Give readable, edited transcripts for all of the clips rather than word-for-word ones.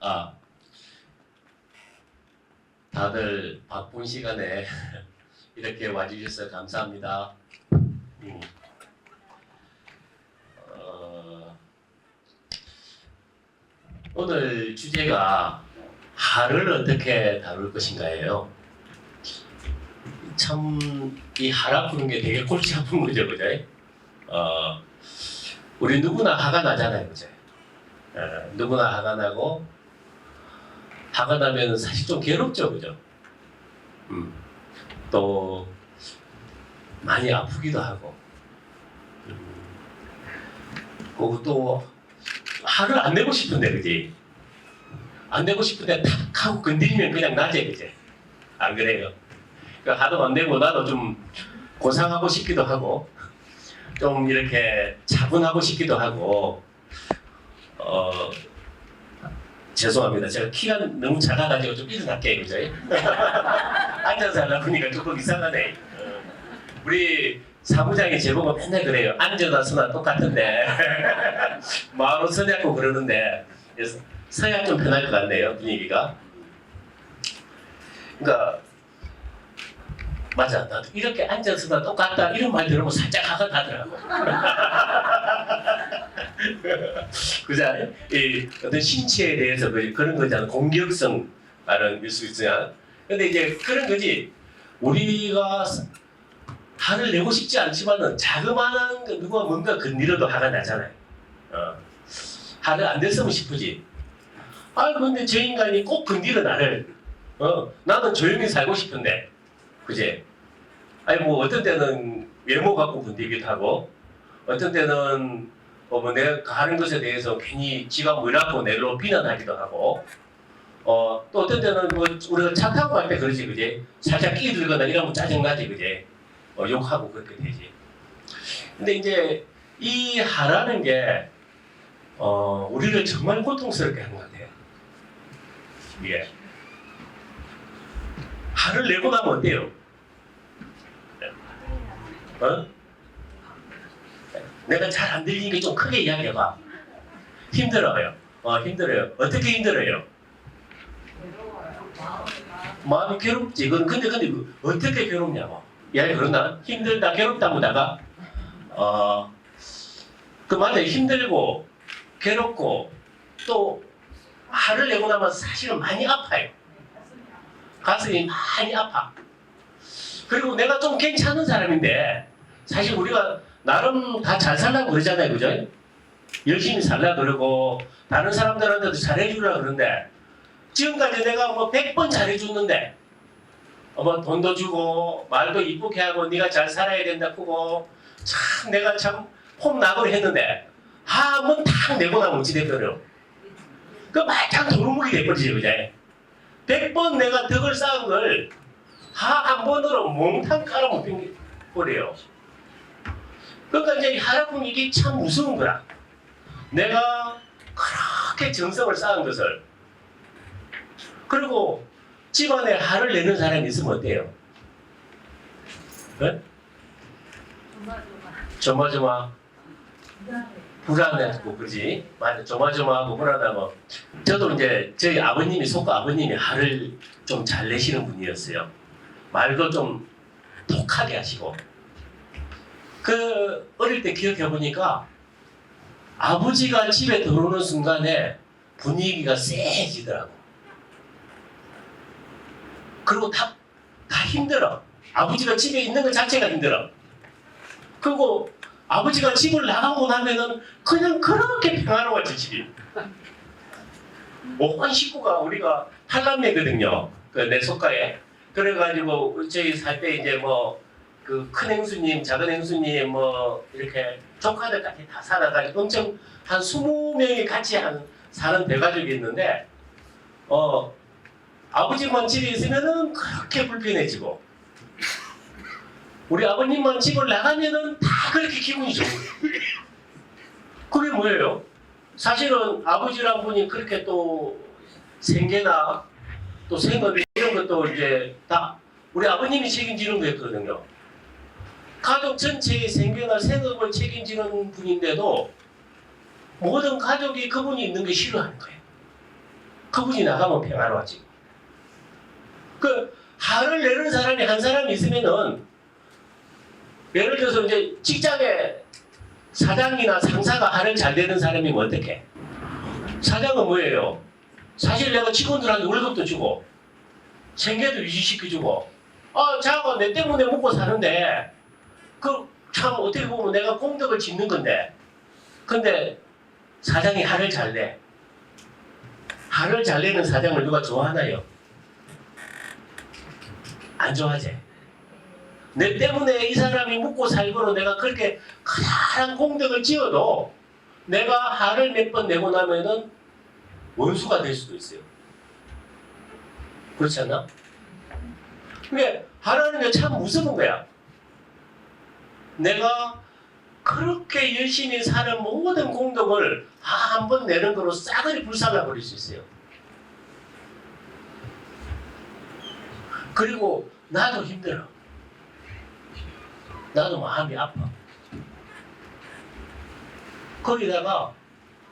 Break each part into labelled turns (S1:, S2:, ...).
S1: 아, 다들 바쁜 시간에 이렇게 와주셔서 감사합니다. 어, 오늘 주제가 하를 어떻게 다룰 것인가예요. 참 이 하라 푸는 게 되게 골치 아픈 거죠, 그죠? 우리 누구나 화가 나잖아요, 그죠? 누구나 화가 나고 화가 나면 사실 좀 괴롭죠, 그죠? 또 많이 아프기도 하고, 그리고 또 화를 안 내고 싶은데, 그지? 안 내고 싶은데 탁 하고 건드리면 그냥 나지, 그지? 안 그래요? 그러니까 화도 안 내고 나도 좀 고상하고 싶기도 하고, 좀 이렇게 차분하고 싶기도 하고, 죄송합니다. 제가 키가 너무 작아가지고 좀 일어날게요, 그죠? 앉아서 하려고 하니까 조금 이상하네. 우리 사무장이 제보가 맨날 그래요. 앉아나 서나 똑같은데 마음으로 서냐고 그러는데 서야 좀 편할 것 같네요, 분위기가. 그러니까 맞아, 나도 이렇게 앉아서나 똑같다 이런 말 들으면 살짝 화가 나더라고. 그죠? 이 어떤 신체에 대해서 그런 거잖아. 공격성 말은 일수 있으나. 근데 이제 그런 거지. 우리가 화를 내고 싶지 않지만은 자그마한 누가 뭔가 건드려도 화가 나잖아요. 화를 안 냈으면 싶으지. 아, 근데 저 인간이 꼭 건드려 나를. 나는 조용히 살고 싶은데. 그지? 아니 뭐 어떤 때는 외모 갖고 건드리기도 하고, 어떤 때는 뭐 내가 하는 것에 대해서 괜히 지가 뭐라고 내로 비난하기도 하고, 또 어떤 때는 뭐 우리가 차 타고 갈 때 그러지, 그지? 살짝 끼들거나 이러면 짜증나지, 그지? 욕하고 그렇게 되지. 근데 이제 이 하라는 게 우리를 정말 고통스럽게 하는 것 같아요. 이게 화를 내고 나면 어때요? 내가 잘 안 들리니까 좀 크게 이야기해봐. 힘들어요. 힘들어요. 어떻게 힘들어요? 마음이 괴롭지. 근데 어떻게 괴롭냐고. 야, 그러나 힘들다, 괴롭다고 나가. 그 맞아요. 힘들고 괴롭고 또 화를 내고 나면 사실은 많이 아파요. 가슴이 많이 아파. 그리고 내가 좀 괜찮은 사람인데 사실 우리가 나름 다 잘 살라고 그러잖아요, 그죠? 열심히 살라 그러고 다른 사람들한테도 잘해주려고 그러는데 지금까지 내가 뭐 100번 잘해줬는데 뭐 돈도 주고 말도 이쁘게 하고 네가 잘 살아야 된다고 참 내가 참 폼나고 했는데 한번 탁 내고 나면 어찌 돼버려? 그 말짱 도루묵이 돼버리지, 그죠? 100번 내가 덕을 쌓은 걸 한 번으로 몽탕 깔아못 버려요. 그러니까 이제 하라군 이게 참 무서운 거야. 내가 그렇게 정성을 쌓은 것을 그리고 집안에 화를 내는 사람이 있으면 어때요? 네? 조마조마 불안해하고 그러지? 맞아, 조마조마하고 불안하고. 저도 이제 저희 아버님이 아버님이 화를 좀 잘 내시는 분이었어요. 말도 좀 독하게 하시고. 그 어릴 때 기억해 보니까 아버지가 집에 들어오는 순간에 분위기가 쎄해지더라고. 그리고 다 힘들어. 아버지가 집에 있는 것 자체가 힘들어. 그리고 아버지가 집을 나가고 나면은 그냥 그렇게 평화로워져, 집이. 온 식구가 우리가 8남매거든요. 내 속가에. 그래가지고 저희 살 때 이제 뭐 그 큰 행수님, 작은 행수님 뭐 이렇게 조카들까지 다 살아가지고 엄청 한 20명이 같이 사는 대가족이 있는데 아버지만 집에 있으면은 그렇게 불편해지고 우리 아버님만 집을 나가면은 다 그렇게 기분이 좋은 거예요. 그게 뭐예요? 사실은 아버지란 분이 그렇게 또 생계나 또 생업 이런 것도 이제 다 우리 아버님이 책임지는 거였거든요. 가족 전체의 생계나 생업을 책임지는 분인데도 모든 가족이 그분이 있는 게 싫어하는 거예요. 그분이 나가면 평화로워지고. 그 화를 내는 사람이 한 사람이 있으면은 예를 들어서 이제 직장에 사장이나 상사가 화를 잘 내는 사람이면 어떡해? 사장은 뭐예요? 사실 내가 직원들한테 월급도 주고 생계도 유지시켜주고 자가 내 때문에 먹고 사는데 그 참 어떻게 보면 내가 공덕을 짓는 건데 근데 사장이 화를 잘 내. 화를 잘 내는 사장을 누가 좋아하나요? 안 좋아하지. 내 때문에 이 사람이 먹고 살고는 내가 그렇게 커다란 공덕을 지어도 내가 화를 몇 번 내고 나면은 원수가 될 수도 있어요. 그렇지 않나? 그게 화라는 게 참 무서운 거야. 내가 그렇게 열심히 사는 모든 공덕을 화 한 번 내는 거로 싸그리 불살라 버릴 수 있어요. 그리고 나도 힘들어. 나도 마음이 아파. 거기다가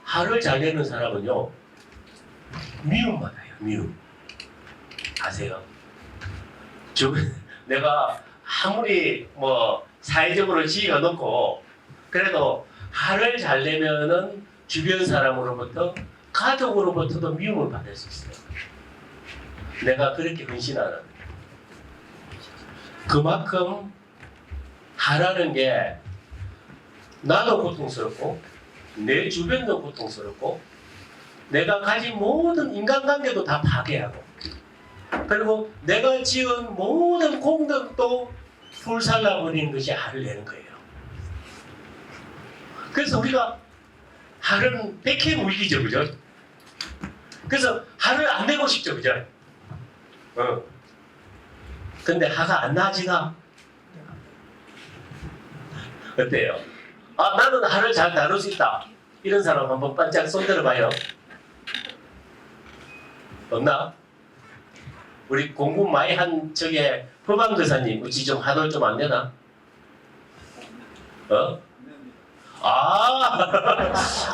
S1: 화를 잘 내는 사람은요 미움 받아요. 미움. 아세요? 내가 아무리 뭐 사회적으로 지위가 높고 그래도 화를 잘 내면은 주변 사람으로부터 가족으로부터도 미움을 받을 수 있어요. 내가 그렇게 헌신하는 그만큼 화라는 게 나도 고통스럽고 내 주변도 고통스럽고 내가 가진 모든 인간관계도 다 파괴하고 그리고 내가 지은 모든 공덕도 불살라버리는 것이 화를 내는 거예요. 그래서 우리가 화는 백해무익이죠, 그죠? 그래서 화를 안 내고 싶죠, 그죠? 근데 화가 안 나지나? 어때요? 나는 화를 잘 다룰 수 있다. 이런 사람 한번 반짝 손 들어봐요. 없나? 우리 공부 많이 한 저게 법안교사님 어찌 좀 화도 좀 안 내나?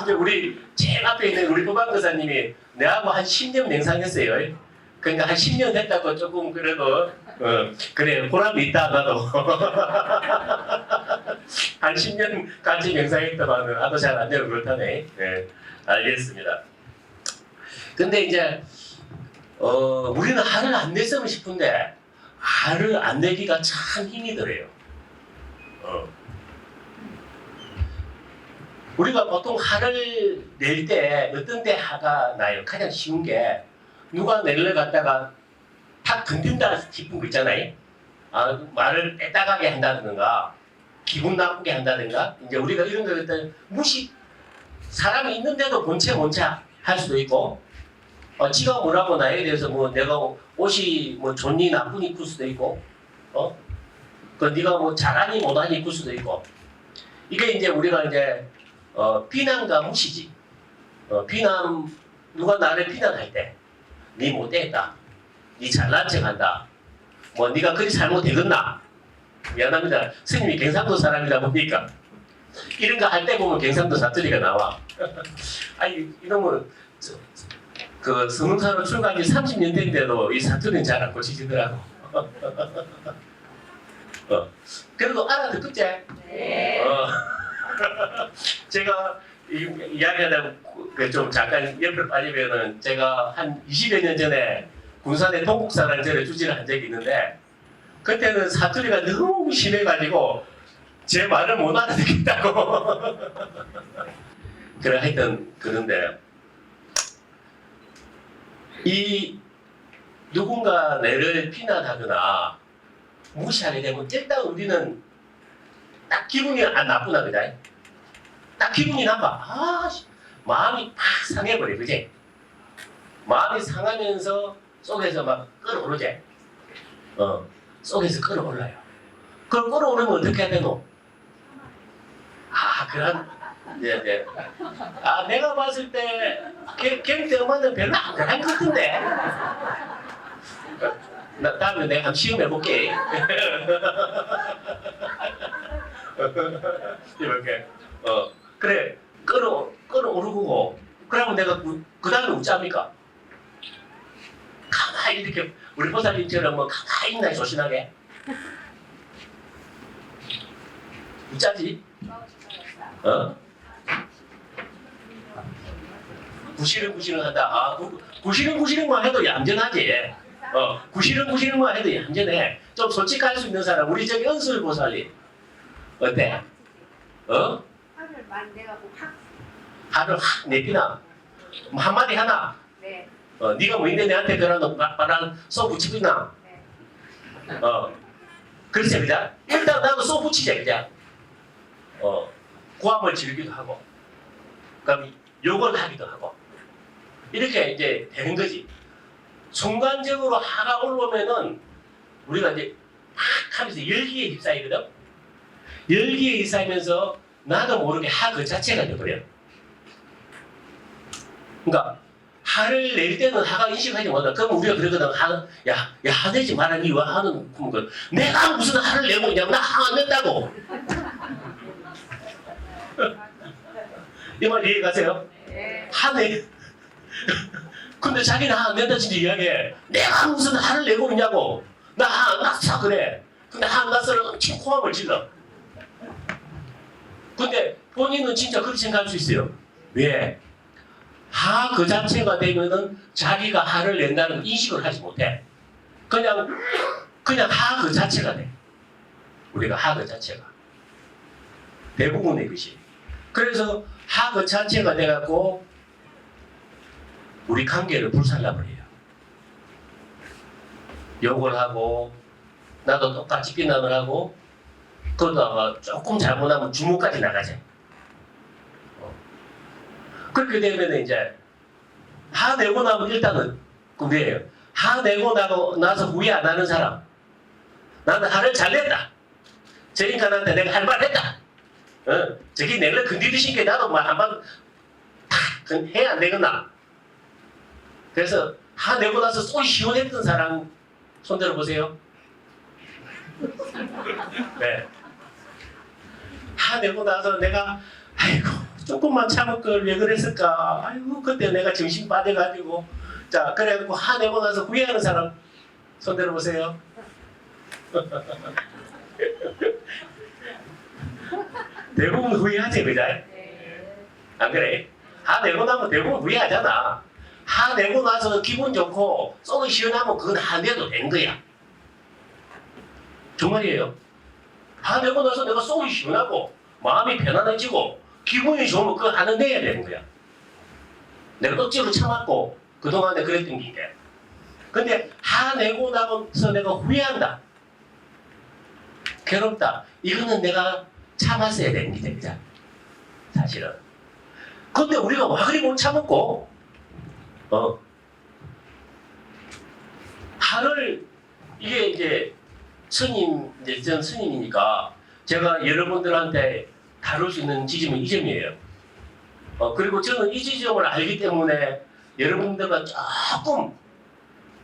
S1: 이제 우리 제일 앞에 있는 우리 법안교사님이 내하고 한 10년 맹상했어요. 그러니까 한 10년 됐다고 조금 그래도 그래 보람이 있다 나도 한 10년 같이 맹상했다가는 하도 잘 안 되고 그렇다네. 네, 알겠습니다. 근데 이제 우리는 화를 안 냈으면 싶은데 화를 안 내기가 참 힘이 들어요. 우리가 보통 화를 낼 때 어떤 때 화가 나요? 가장 쉬운 게 누가 내를 갖다가 탁 건든다 싶은 거 있잖아요. 말을 빼딱하게 한다든가 기분 나쁘게 한다든가 이제 우리가 이런 거 일단 사람이 있는데도 본체 할 수도 있고 지가 뭐라고 나에 대해서 뭐 내가 옷이 뭐 좋니 나쁘니 입을 수도 있고 그 네가 뭐 잘하니 못하니 입을 수도 있고 이게 이제 우리가 이제 비난과 무시지. 누가 나를 비난할 때 네 못됐다, 네 잘난 척한다, 뭐 네가 그리 잘못되겠나? 미안합니다. 스님이 경상도 사람이다 보니까 이런 거 할 때 보면 경상도 사투리가 나와. 아니 이놈은 그 성능사로 출간이 30년 된데도 이 사투리는 잘 안 고치지더라고. 그래도 알아듣겠지? 네. 제가 이야기하다 좀 잠깐 옆으로 빠지면은 제가 한 20여 년 전에 군산에 동국사라는 절에 주지를 한 적이 있는데 그때는 사투리가 너무 심해가지고 제 말을 못 알아듣겠다고. 그래 하여튼 그런데 이 누군가 내를 비난하거나 무시하게 되면 일단 우리는 딱 기분이 안 나쁘나 그자? 딱 기분이 나빠. 마음이 팍 상해버려, 그지? 마음이 상하면서 속에서 막 끓어오르지? 속에서 끓어올라요. 그걸 끓어오르면 어떻게 해야 되노? 네. 내가 봤을 때, 걔한테 엄마는 별로 안 그런 것 같은데? 다음에 내가 한번 시험해볼게. 이렇게. 그래, 끌어오르고, 그러면 내가 그 다음에 어찌합니까? 가만히 이렇게 우리 보살님처럼 뭐 가만히 있나 조신하게? 웃자지? 어? 구시렁구시렁 한다. 아, 구시렁구시렁만 해도 얌전하지. 구시렁구시렁만 해도 얌전해. 좀 솔직할 수 있는 사람, 우리 저기 은술 보살님 어때?
S2: 화를 많이 내가고
S1: 화를 확 내비나? 뭐 한마디 하나?
S2: 네.
S1: 네가 뭐인데 내한테 그런 말랑 쏘 붙이고 있나?
S2: 네.
S1: 그렇지, 그자? 일단 나도 쏘 붙이자, 그자? 구함을 즐기기도 하고, 그럼 욕을 하기도 하고, 이렇게 이제 되는 거지. 순간적으로 하가 올라오면은 우리가 이제 막 하면서 열기에 휩싸이거든? 열기에 휩싸이면서 나도 모르게 하 그 자체가 돼버려. 그러니까 하를 낼 때는 하가 인식하지 못한다. 그럼 우리가 그러거든. 야, 하 내지 마라. 니 왜 하는 그 내가 무슨 하를 내고 있냐고. 나 하 안 낸다고. 이 말 이해 가세요?
S2: 네.
S1: 하네. 근데 자기는 하 안 낸다 진짜 이야기해. 내가 무슨 하를 내고 있냐고. 나 하 안 났어 그래. 근데 하 안 났어를 엄청 호함을 질러. 근데 본인은 진짜 그렇게 생각할 수 있어요. 왜? 하 그 자체가 되면은 자기가 하를 낸다는 인식을 하지 못해. 그냥 하 그 자체가 돼. 우리가 하 그 자체가. 대부분의 것이. 그래서 하 그 자체가 돼갖고 우리 관계를 불살라버려요. 욕을 하고 나도 똑같이 비난을 하고 그러다가 조금 잘못하면 주먹까지 나가지. 그렇게 되면 이제 하 내고 나면 일단은 그래요. 하 내고 나서 후회 안 하는 사람. 나는 하를 잘 냈다. 저 인간한테 내가 할 말 했다. 저기 내가 건드리신 게 나도 뭐 한번 탁 해야 안 되겠나. 그래서 하 내고 나서 쏘이 시원했던 사람 손 들어보세요. 네. 하 내고 나서 내가 아이고 조금만 참을 걸 왜 그랬을까. 아이고 그때 내가 정신 빠져가지고 자 그래갖고 하 내고 나서 후회하는 사람 손 들어보세요. 대부분 후회하지 그자? 안 그래? 하 내고 나면 대부분 후회하잖아. 하 내고 나서 기분 좋고 속이 시원하면 그건 하 내도 된 거야. 정말이에요. 하 내고 나서 내가 속이 시원하고 마음이 편안해지고 기분이 좋으면 그거 하는 내야 되는 거야. 내가 억지로 참았고 그동안에 그랬던 게. 근데 하 내고 나서 내가 후회한다. 괴롭다. 이거는 내가 참았어야 되는 게 됩니다. 사실은. 근데 우리가 와 그리 못 참았고 하를 이게 이제 전 스님이니까 제가 여러분들한테 다룰 수 있는 지점은 이 점이에요. 그리고 저는 이 지점을 알기 때문에 여러분들과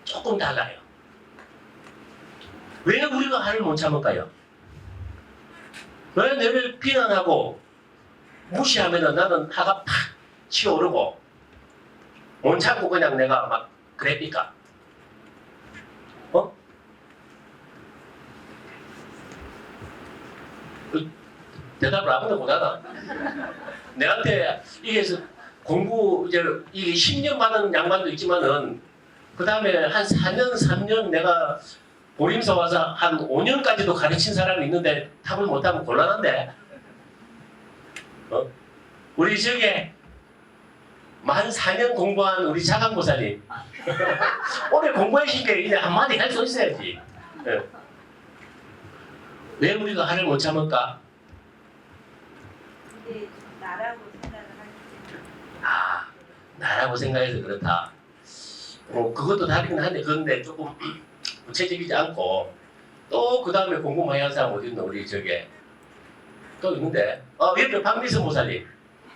S1: 조금 달라요. 왜 우리가 하를 못 참을까요? 왜 너를 비난하고 무시하면은 나는 하가 팍 치어오르고 못 참고 그냥 내가 막 그랬니까? 대답을 아무도 못하나? 내한테 이게 공부 이게 10년 받은 양반도 있지만은 그 다음에 한 4년 3년 내가 보림서 와서 한 5년까지도 가르친 사람이 있는데 답을 못하면 곤란한데. 우리 저게 만 4년 공부한 우리 자강보살님 오래 공부하신 게 이제 한마디 할 수 있어야지. 왜 우리가 하를 못 참을까?
S2: 이게 나라고 생각을 하지.
S1: 나라고 생각해서 그렇다. 그것도 다르긴 한데 그런데 조금 구체적이지 않고 또 그 다음에 공부 많이 하는 사람 어디 있나 우리 저게 또 있는데 옆에 박미선 보살님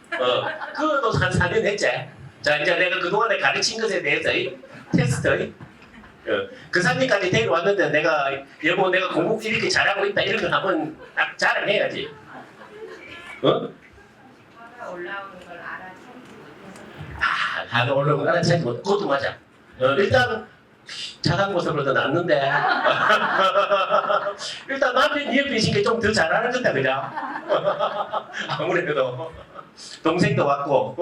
S1: 그것도 한 4년 했지. 자 이제 내가 그동안에 가르친 것에 대해서 테스트 그 사람까지 데려왔는데 내가 여보 내가 공부 이렇게 잘하고 있다 이런 걸 한번 딱 자랑해야지.
S2: 화가 올라오는 걸 알아채지 못해서.
S1: 하가 올라오는 걸 알아채지 못. 그것도 맞아. 일단 차상고서보다 낫는데. 일단 남편 네 옆에 있으니까 좀 더 잘하는 것 같다, 그죠? 아무래도 동생도 왔고.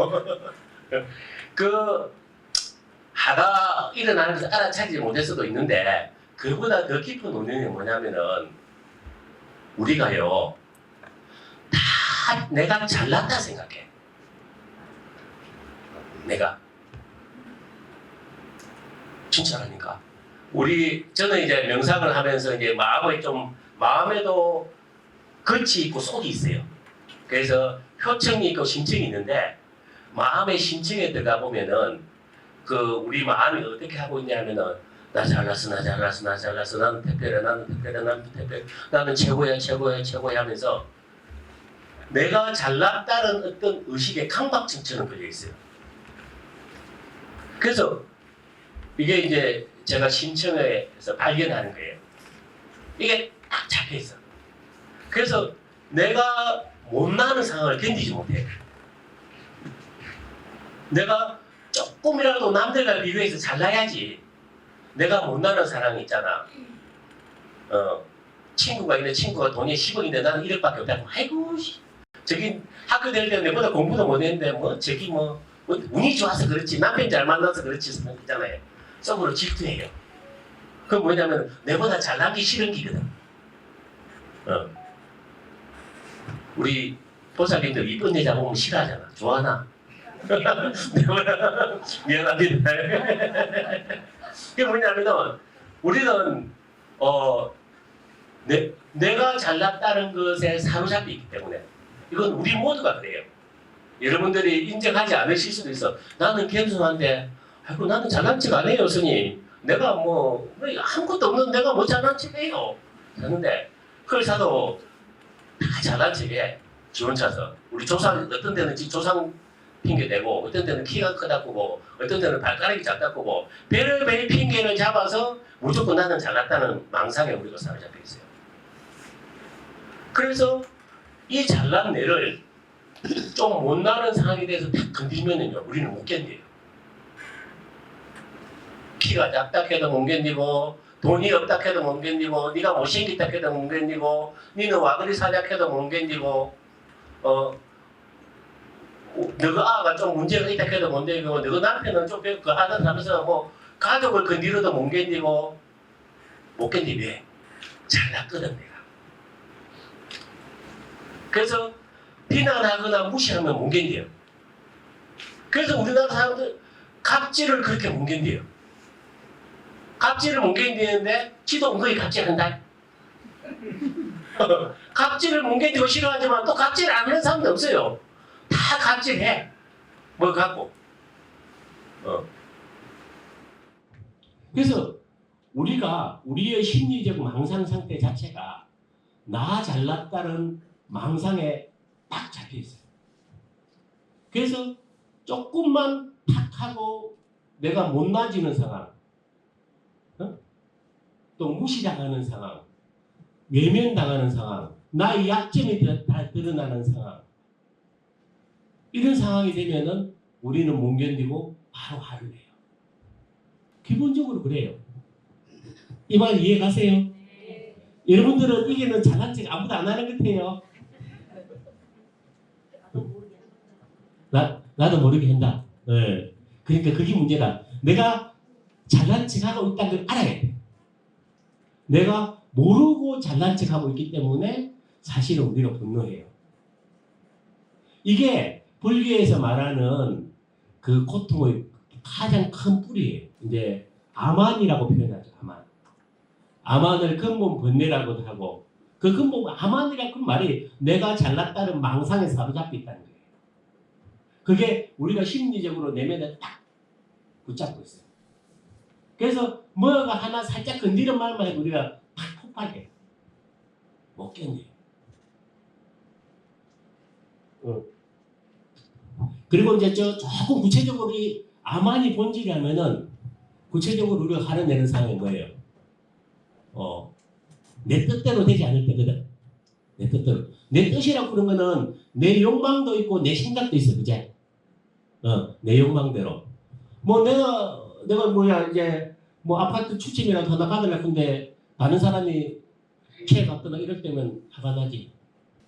S1: 그 하다 일어나는 것을 알아차리지 못할 수도 있는데 그보다 더 깊은 원인이 뭐냐면은 우리가요 다 내가 잘났다 생각해. 내가 진짜라니까. 저는 이제 명상을 하면서 이제 마음에도 겉이 있고 속이 있어요. 그래서 효청이 있고 심청이 있는데 마음의 심청에 들어가 보면은 그 우리 마음이 어떻게 하고 있냐면은 나 잘났어 나는 특별해 나는 최고야 하면서 내가 잘났다는 어떤 의식의 강박증처럼 걸려 있어요. 그래서 이게 이제 제가 심청에서 발견하는 거예요. 이게 딱 잡혀 있어. 그래서 내가 못나는 상황을 견디지 못해. 내가 조금이라도 남들과 비교해서 잘나야지. 내가 못나는 사람이 있잖아. 친구가 있는데 친구가 돈이 10억인데 나는 1억밖에 없다고. 아이고 저기 학교 다닐 때 내보다 공부도 못했는데 저기 운이 좋아서 그렇지 남편 잘 만나서 그렇지 있잖아요. 속으로 질투해요. 그건 뭐냐면 내보다 잘나기 싫은 기거든. 우리 보살님들 이쁜 여자 보면 싫어하잖아. 좋아하나? 미안합니다. 그게 뭐냐면 우리는 내가 잘났다는 것에 사로잡혀 있기 때문에 이건 우리 모두가 그래요. 여러분들이 인정하지 않으실 수도 있어. 나는 겸손한데 아이고 나는 잘난 척 안 해요 스님. 내가 아무것도 없는 내가 뭐 잘난 척 해요. 하는데 그걸 사도 다 잘난 척해. 지원차서 우리 조상 어떤 데는 조상 핑계대고 어떤 데는 키가 크다고 어떤 데는 발가락이 작다고 별의별 핑계를 잡아서 무조건 나는 잘났다는 망상에 우리가 사로잡혀 있어요. 그래서 이 잘난 내를 좀 못나는 상황에 대해서 딱 건들면은요 우리는 못 견뎌요. 키가 작다 해도 못 견디고 돈이 없다 해도 못 견디고 네가 못생겼다 해도 못 견디고 니는 와그리 사작해도 못 견디고 너가 아가 좀 문제가 있다 해도 못 견디고 너가 남편은 좀 그 하다 하면서 가족을 건드려도 못 견디고 못 견디네. 잘났거든 내가. 그래서 비난하거나 무시하면 못 견뎌요. 그래서 우리나라 사람들 갑질을 그렇게 못 견뎌요. 갑질을 못 견디는데 지도 은근히 갑질한다. 갑질을 못 견디고 싫어하지만 또 갑질 안 하는 사람도 없어요. 다 갑질해. 뭐 갖고. 그래서 우리가 우리의 심리적 망상 상태 자체가 나 잘났다는 망상에 딱 잡혀 있어요. 그래서 조금만 탁 하고 내가 못나지는 상황, 또 무시당하는 상황, 외면당하는 상황, 나의 약점이 다 드러나는 상황, 이런 상황이 되면은 우리는 못 견디고 바로 화를 내요. 기본적으로 그래요. 이 말 이해 가세요? 네. 여러분들은 이게는 잘난 척 아무도 안 하는 것 같아요. 나도 모르게 한다. 네. 그러니까 그게 문제다. 내가 잘난 척하고 있다는 걸 알아야 돼. 내가 모르고 잘난 척하고 있기 때문에 사실은 우리가 분노해요. 이게 불교에서 말하는 그 고통의 가장 큰 뿌리예요. 이제 아만이라고 표현하죠. 아만을 근본 번뇌라고도 하고 그 근본 아만이라는 그 말이 내가 잘났다는 망상에 사로잡혀 있다는 거예요. 그게 우리가 심리적으로 내면에 딱 붙잡고 있어요. 그래서 뭐가 하나 살짝 건드리는 말만 해도 우리가 탁 폭발해요. 못 견뎌요. 그리고 이제 조금 구체적으로 이 아만이 본질이라면은 구체적으로 우리가 가려내는 상황이 뭐예요? 내 뜻대로 되지 않을 때거든. 내 뜻대로. 내 뜻이라고 그런 거는 내 욕망도 있고 내 생각도 있어, 그제? 내 욕망대로. 내가 이제
S3: 뭐 아파트 추첨이라도 하나 받으려고 근데 다른 사람이 피해 갔거나 이럴 때면 화가 나지.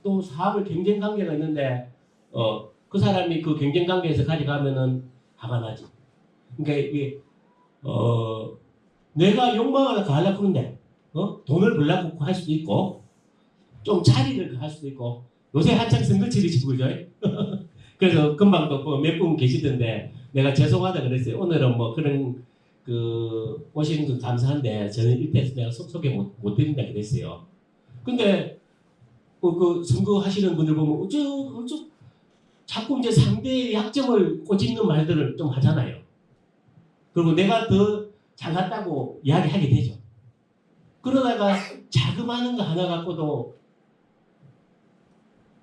S3: 또 사업을 경쟁 관계가 있는데 그 사람이 그 경쟁 관계에서 가져가면은 화가 나지. 그러니까 이게 내가 욕망을 가하려고 그러는데 돈을 벌려고 할 수도 있고 좀 자리를 할 수도 있고 요새 한창 선거철이지 그죠? 그래서 금방 또 몇 분 계시던데 내가 죄송하다 그랬어요. 오늘은 뭐 그런 그 오시는 거 감사한데 저는 일대에서 내가 소개 못 드린다 그랬어요. 근데 그 선거 하시는 분들 보면 어쩌 자꾸 이제 상대의 약점을 꼬집는 말들을 좀 하잖아요. 그리고 내가 더 잘났다고 이야기하게 되죠. 그러다가 자그마한 거 하나 갖고도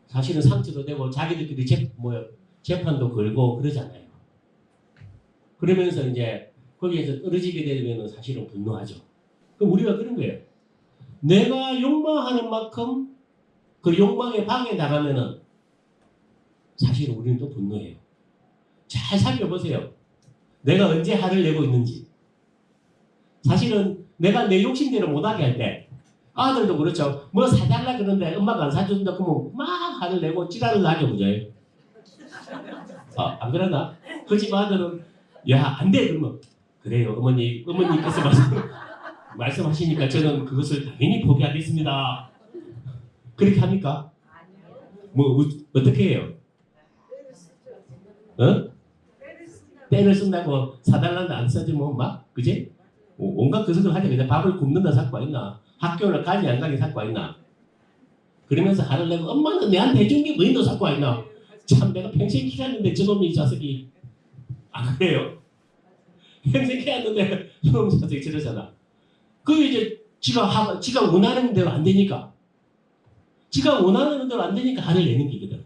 S3: 사실은 상처도 되고 자기들끼리 재판도 걸고 그러잖아요. 그러면서 이제 거기에서 떨어지게 되면 사실은 분노하죠. 그럼 우리가 그런 거예요. 내가 욕망하는 만큼 그 욕망에 방해 나가면은 사실은 우리는 또 분노해요. 잘 살펴보세요. 내가 언제 화를 내고 있는지. 사실은 내가 내 욕심대로 못하게 할 때 아들도 그렇죠. 뭐 사달라 그러는데 엄마가 안 사준다 그러면 막 화를 내고 지랄을 나게 보죠. 안 그러나? 그 집 아들은 야 안 돼 그러면 그래요 어머니께서 말씀하시니까 저는 그것을 당연히 포기하겠습니다. 그렇게 합니까? 뭐 어떻게 해요? 때를 쓴다고 사달라는데 안 써주면 막 그지? 온갖 그것을 하게 되냐. 밥을 굶는다 사과 있나? 학교를 가지 안 가게 사과 있나? 그러면서 화를 내고 엄마는 내한테 해준 게 뭐 있노 사과 있나? 참 내가 평생 키웠는데 저놈이 이 자식이 안 그래요? 평생 키웠는데 저놈 자식이 저러잖아. 그 이제 지가 원하는 대로 안 되니까 지가 원하는 대로 안 되니까 화를 내는 게거든.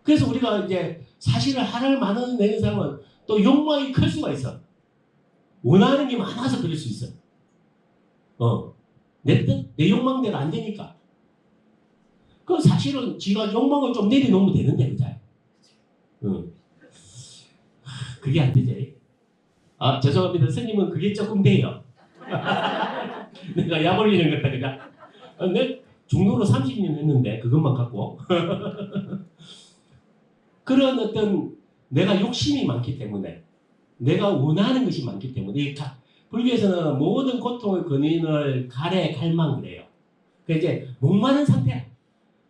S3: 그래서 우리가 이제 사실은 화를 많이 내는 사람은 또 욕망이 클 수가 있어. 원하는 게 많아서 그럴 수 있어. 내 욕망대로 안 되니까. 그 사실은 지가 욕망을 좀 내려놓으면 되는데, 그죠? 그게 안 되지. 아, 죄송합니다. 스님은 그게 조금 돼요. 내가 약 올리는 것 같다, 그죠? 내 중로로 30년 했는데, 그것만 갖고. 그런 어떤 내가 욕심이 많기 때문에, 내가 원하는 것이 많기 때문에, 불교에서는 모든 고통의 근원을 가래 갈망 그래요. 그러니까 이제 목마른 상태야.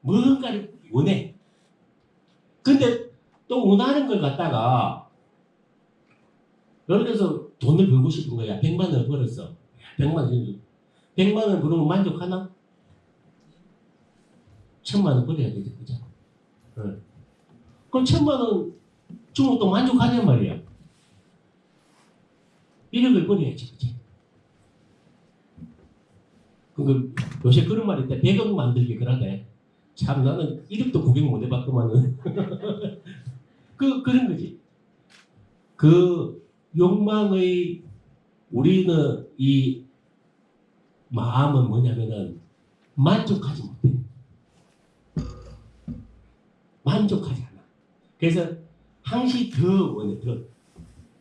S3: 뭔가를 원해. 근데 또 원하는 걸 갖다가 예를 들어서 돈을 벌고 싶은 거야. 100만 원을 벌었어. 100만 원 벌으면 만족하나? 1000만 원 벌어야 되지, 그죠? 그럼 1000만 원 주면 또 만족하냔 말이야. 1억을 벌어야지, 그치? 요새 그런 말이 있대. 100억 만들기 그러네. 참 나는 1억도 구경 못 해봤구만은. 그런 거지. 그 욕망의 우리는 이 마음은 뭐냐면은 만족하지 못해. 만족하지 않아. 그래서 항시 더 원해.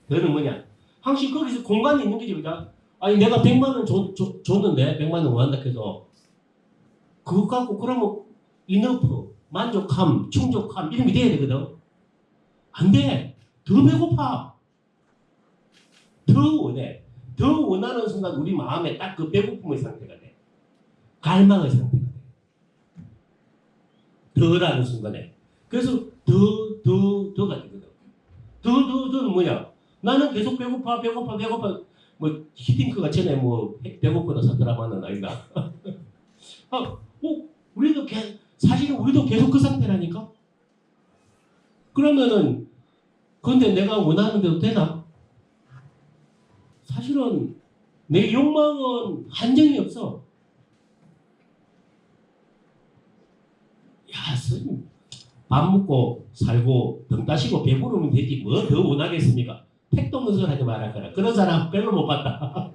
S3: 더는 뭐냐? 항시 거기서 공간이 있는 거지, 그죠? 아니 내가 100만 원 줬는데 100만 원 원한다 해서 그거 갖고 그러면 이너프, 만족함, 충족함 이런 게 돼야 되거든. 안 돼. 더 배고파. 더 원해. 더 원하는 순간 우리 마음에 딱 그 배고픔의 상태가 돼. 갈망의 상태가 돼. 더라는 순간에. 그래서 더가 되거든. 더는 뭐냐? 나는 계속 배고파. 뭐 히딩크가 전에 뭐 배고프다 사드라마는 아닌가? 우리도 사실은 우리도 계속 그 상태라니까. 그러면은 근데 내가 원하는 대로 되나? 사실은 내 욕망은 한정이 없어. 야, 스님, 밥 먹고 살고 등 따시고 배부르면 되지 뭐 더 원하겠습니까? 택도 없는 소리 하지 말아라. 그런 사람 별로 못 봤다.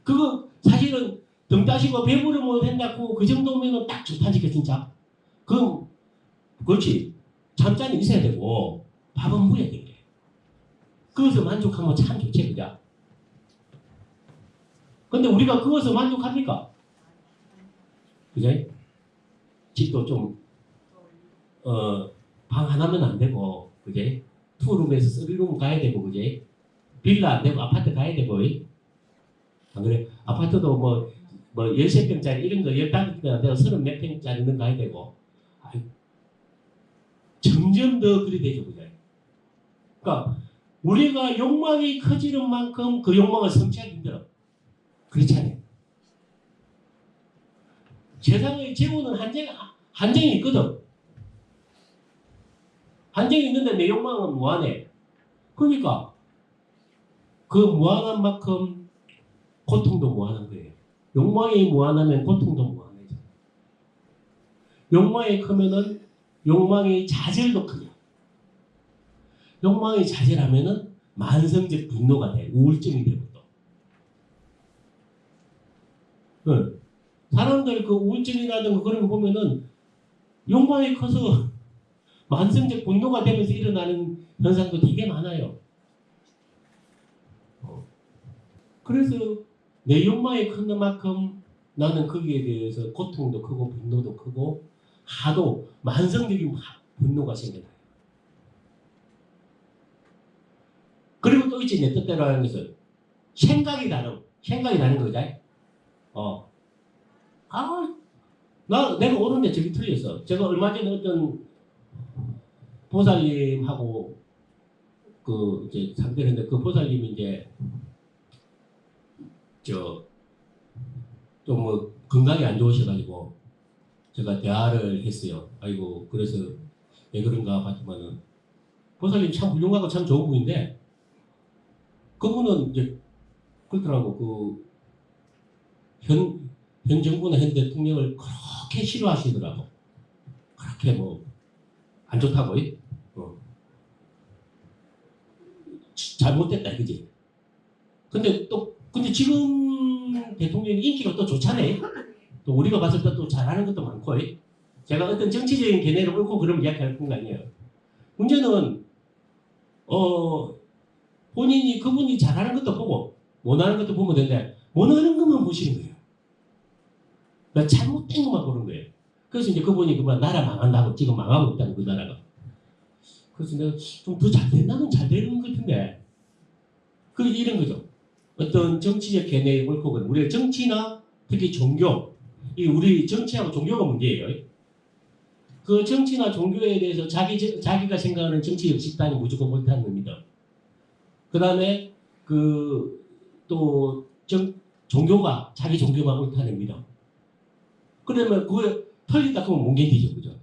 S3: 그거 사실은 등 따시고 배부르면 된다고 그 정도면은 딱 좋다니까 진짜. 그럼 그렇지. 잠자리 있어야 되고 밥은 먹어야 돼. 그것을 만족하면 참 좋지, 그죠? 근데 우리가 그것을 만족합니까? 그죠? 집도 좀 방 하나면 안 되고, 그제? 투룸에서 쓰리룸 가야 되고, 그제? 빌라 안 되고 아파트 가야 되고, 안 그래? 아파트도 뭐 13평짜리 이런 거 15평 안 되고 30 몇 평짜리는 가야 되고, 아이, 점점 더 그리 되죠, 그죠? 그러니까 우리가 욕망이 커지는 만큼 그 욕망을 성취하기 힘들어. 그렇지 않아요? 세상의 재고는 한정이 있거든. 한정이 있는데 내 욕망은 무한해. 그러니까 그 무한한 만큼 고통도 무한한 거예요. 욕망이 무한하면 고통도 무한해져. 욕망이 크면은 욕망의 좌절도 크냐. 욕망이 좌절하면은 만성적 분노가 돼. 우울증이 되고 또. 네. 사람들 그 우울증이라든가 그런 거 보면은 욕망이 커서 만성적 분노가 되면서 일어나는 현상도 되게 많아요. 그래서 내 욕망이 큰 만큼 나는 거기에 대해서 고통도 크고 분노도 크고 하도 만성적인 분노가 생겨나요. 그리고 또 있지, 내 뜻대로 하는 것은 생각이 다른 거지. 내가 옳은데 저기 틀렸어. 제가 얼마 전에 어떤 보살님하고 이제 상대를 했는데 그 보살님이 이제 좀 뭐 건강이 안 좋으셔가지고 제가 대화를 했어요. 아이고, 그래서 왜 그런가 봤더만은 보살님 참 훌륭하고 참 좋은 분인데 그분은 이제 그렇더라고. 현 정부나 현 대통령을 그렇게 싫어하시더라고. 그렇게 뭐 안 좋다고. 잘못됐다, 그지? 근데 지금 대통령이 인기가 또 좋잖아요. 또 우리가 봤을 때 또 잘하는 것도 많고. 제가 어떤 정치적인 견해를 옳고 그러면 이야기할 건 아니에요. 문제는 본인이 그분이 잘하는 것도 보고 못하는 것도 보면 되는데 못하는 것만 보시는 거예요. 그러니까 잘못된 것만 보는 거예요. 그래서 이제 그분이 나라 망한다고 지금 망하고 있다는 그 나라가. 그래서 내가 좀 더 잘 된다면 잘 되는 것 같은데. 이런 거죠. 어떤 정치적 견해의 옳고 그름. 우리가 정치나 특히 종교, 우리 정치하고 종교가 문제예요. 그 정치나 종교에 대해서 자기가 생각하는 정치적 집단이 무조건 옳다는 겁니다. 그 다음에 또 종교가 자기 종교가 옳다는 겁니다. 그러면 그걸 틀리다 그러면 못 견디죠, 그죠?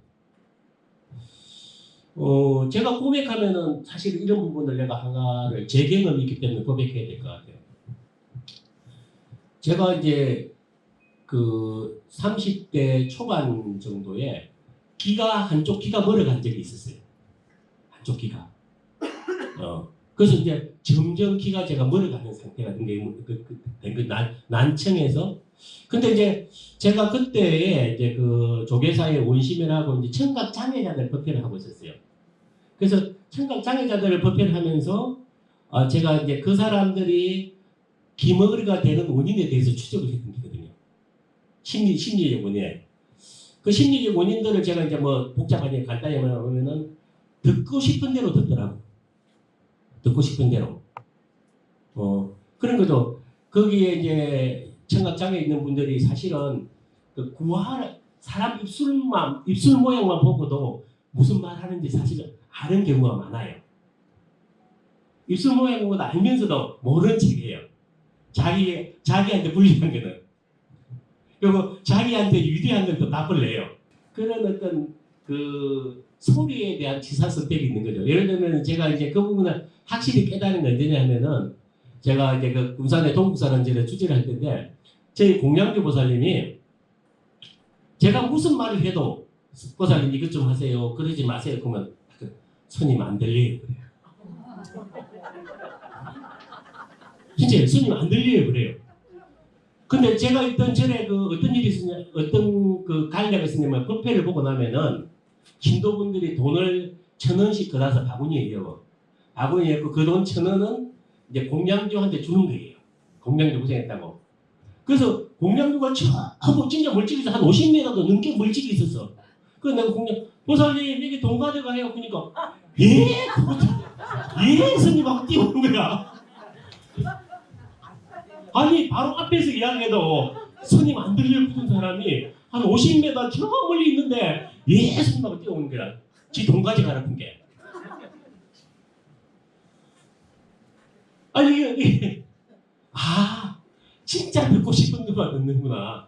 S3: 제가 고백하면은 사실 이런 부분을 내가 하나를 제 경험이 있기 때문에 고백해야 될 것 같아요. 제가 이제 30대 초반 정도에 한쪽 귀가 멀어간 적이 있었어요. 한쪽 귀가. 그래서 이제 점점 귀가 제가 멀어가는 상태가 된 게 난청에서. 근데 이제 제가 그때에 이제 조계사의 원심이라고 이제 청각 장애자들 법회를 하고 있었어요. 그래서 청각 장애자들을 법회를 하면서 제가 이제 그 사람들이 귀머거리가 되는 원인에 대해서 추적을 했던 거거든요. 심리적 원인. 그 심리적 원인들을 제가 이제 뭐 복잡하게 간단히 말하면은 듣고 싶은 대로 듣더라고. 듣고 싶은 대로. 그런 거죠. 거기에 이제 청각장애 있는 분들이 사실은 사람 입술 모양만 보고도 무슨 말 하는지 사실은 아는 경우가 많아요. 입술 모양 보고도 알면서도 모르는 척해요. 자기한테 불리한 거는. 그리고 자기한테 유리한 건 또 답을 내요. 그런 어떤 소리에 대한 지사선택이 있는 거죠. 예를 들면 제가 이제 그 부분을 확실히 깨달은 게 언제냐 하면은 제가 이제 군산의 동국사런제를 주제를 할 텐데 저희 공양주 보살님이 제가 무슨 말을 해도 보살님 이것 좀 하세요. 그러지 마세요. 그러면 손님 안 들려요. 그래요. 진짜 손님 안 들려요. 그래요. 근데 제가 있던 절에 어떤 일이 있었냐, 어떤 관례가 있었냐면 법회를 보고 나면은 신도분들이 돈을 1,000원씩 걷어서 바구니에요. 바구니에 그 돈 1,000원은 이제 공양주한테 주는 거예요. 공양주 고생했다고. 그래서 공양주가 전부 진짜 멀찍이 한 50m도 넘게 멀찍이 있었어. 그래서 내가 보살님 여기 동가대가 해요. 그러니까 예? 예? 스님하고 뛰어오는 거야. 아니 바로 앞에서 이야기해도 스님 안 들려주는 사람이 한 50m 저 멀리 있는데 예? 스님하고 뛰어오는 거야. 지 동가지 가라는 게. 아니 이게 진짜 듣고 싶은 것만 듣는구나.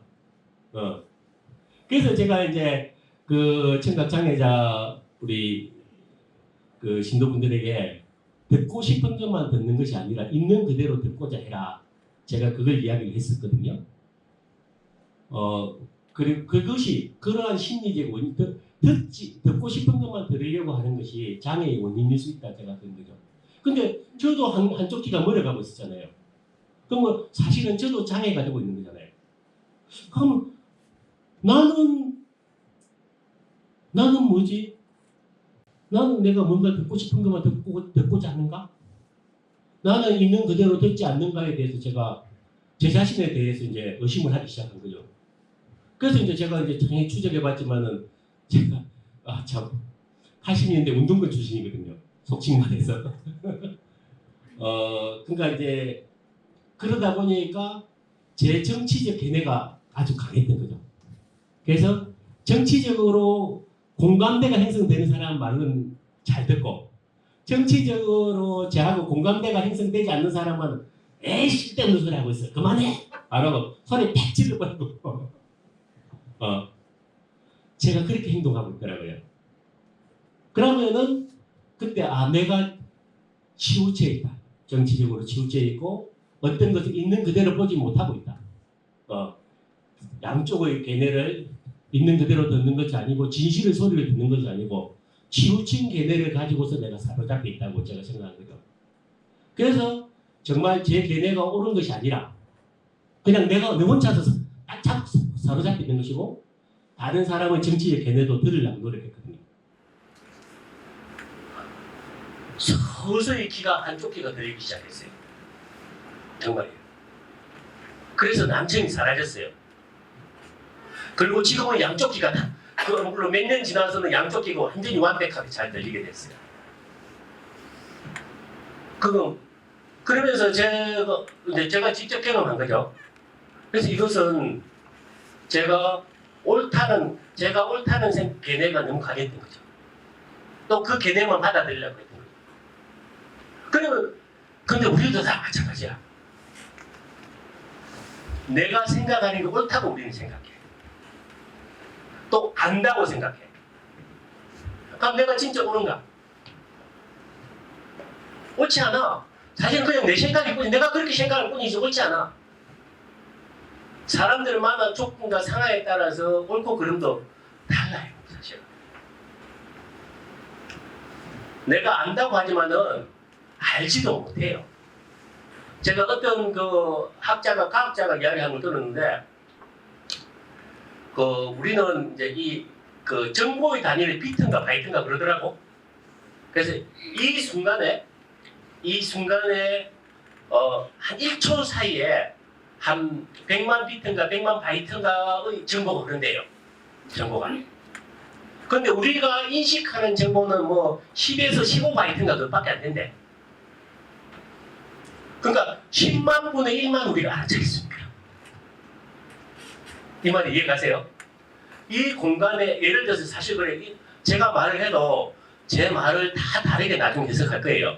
S3: 그래서 제가 이제 그 청각 장애자 우리 그 신도분들에게 듣고 싶은 것만 듣는 것이 아니라 있는 그대로 듣고자 해라. 제가 그걸 이야기를 했었거든요. 그리고 그것이 그러한 심리적 원인, 듣고 싶은 것만 들으려고 하는 것이 장애의 원인일 수 있다 제가 그런 거죠. 근데 저도 한쪽 귀가 멀어가고 있었잖아요. 그러면 사실은 저도 장애 가지고 있는 거잖아요. 그럼 나는 뭐지? 나는 내가 뭔가 듣고 싶은 것만 듣고자 하는가? 나는 있는 그대로 듣지 않는가에 대해서 제가 제 자신에 대해서 이제 의심을 하기 시작한 거죠. 그래서 이제 제가 이제 장애 추적해봤지만은 제가 참 80년대 운동권 출신이거든요. 속칭 말해서. 그러니까 이제 그러다 보니까 제 정치적 견해가 아주 강했던 거죠. 그래서 정치적으로 공감대가 형성되는 사람 말은 잘 듣고 정치적으로 저하고 공감대가 형성되지 않는 사람은 에이 쓸데없는 소리 하고 있어. 그만해! 안 하고 손에 팍 찔러버리고 제가 그렇게 행동하고 있더라고요. 그러면은 그때 내가 치우쳐 있다. 정치적으로 치우쳐 있고 어떤 것을 있는 그대로 보지 못하고 있다. 양쪽의 견해를 있는 그대로 듣는 것이 아니고 진실의 소리를 듣는 것이 아니고 치우친 견해를 가지고서 내가 사로잡혀 있다고 제가 생각한 거죠. 그래서 정말 제 견해가 옳은 것이 아니라 그냥 내가 내 혼자서 딱 사로잡혀 있는 것이고 다른 사람의 정치적 견해도 들으려고 노력했거든요. 서서히 귀가 한쪽 귀가 들리기 시작했어요. 정말이에요. 그래서 남청이 사라졌어요. 그리고 지금은 양쪽 귀가 다, 물론 몇 년 지나서는 양쪽 귀가 완전히 완벽하게 잘 들리게 됐어요. 그러면서 제가 직접 경험한 거죠. 그래서 이것은 제가 옳다는 견해가 너무 강했던 거죠. 또 그 견해만 받아들이려고 했던 거죠. 근데 우리도 다 마찬가지야. 내가 생각하는 게 옳다고 우리는 생각해. 또 안다고 생각해. 그럼 내가 진짜 옳은가? 옳지 않아. 사실은 그냥 내 생각일 뿐이지. 내가 그렇게 생각할 뿐이지 옳지 않아. 사람들마다 조건과 상황에 따라서 옳고 그름도 달라요. 사실은. 내가 안다고 하지만은 알지도 못해요. 제가 어떤 과학자가 이야기한 걸 들었는데, 우리는 이제 정보의 단위를 비트인가 바이트인가 그러더라고. 그래서 이 순간에 한 1초 사이에 한 100만 비트인가 100만 바이트인가의 정보가 그런데요. 정보가. 근데 우리가 인식하는 정보는 뭐 10에서 15바이트인가 그것밖에 안 된대. 그러니까 10만 분의 1만 우리가 알아차겠습니다. 이 말이 이해가세요? 이 공간에 예를 들어서 사실 그래 제가 말을 해도 제 말을 다 다르게 나중에 해석할 거예요.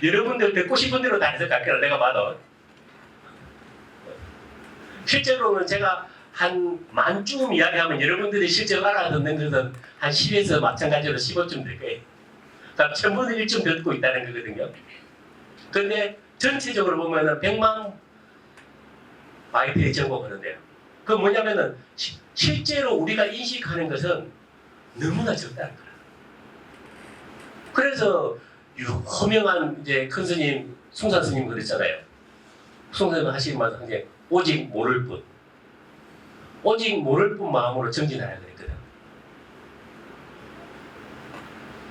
S3: 여러분들 듣고 싶은 대로 다 해석할 거라 내가 봐도. 실제로는 제가 한 만쯤 이야기하면 여러분들이 실제로 알아듣는 것은 한 10에서 마찬가지로 15쯤 될 거예요. 그러니까 1000분의 1쯤 듣고 있다는 거거든요. 그런데 전체적으로 보면은 100만 바이트의 정보가 그런데요. 그건 뭐냐면은 실제로 우리가 인식하는 것은 너무나 적다는 거야. 그래서 유명한 이제 큰 스님, 숭산 스님 그랬잖아요. 숭산 하시는 말씀 이제 오직 모를 뿐. 오직 모를 뿐 마음으로 정진하라 그랬거든.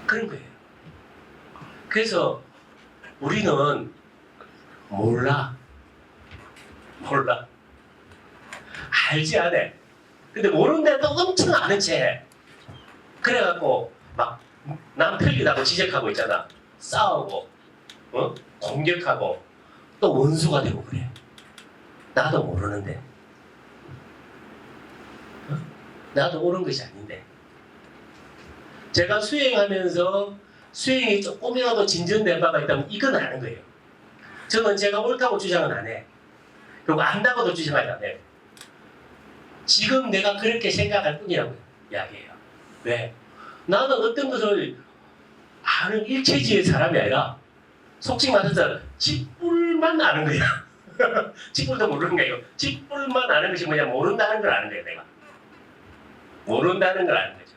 S3: 그런 거예요. 그래서 우리는 몰라.
S1: 알지 않아. 근데 모르는데도 엄청 아는 체 해. 그래갖고 막 남 틀리다고 지적하고 있잖아. 싸우고 공격하고 또 원수가 되고 그래. 나도 모르는데 나도 옳은 것이 아닌데 제가 수행하면서 수행이 조금이라도 진전된 바가 있다면 이건 아는 거예요. 저는 제가 옳다고 주장은 안 해. 그리고 안다고도 주장하지 않아요. 지금 내가 그렇게 생각할 뿐이라고 이야기해요. 왜? 나는 어떤 것을 아는 일체지의 사람이 아니라 속칭 말해서 짓뿔만 아는 거야. 짓뿔도 모르는 거예요. 짓뿔만 아는 것이 뭐냐? 모른다는 걸 아는 거예요. 내가. 모른다는 걸 아는 거죠.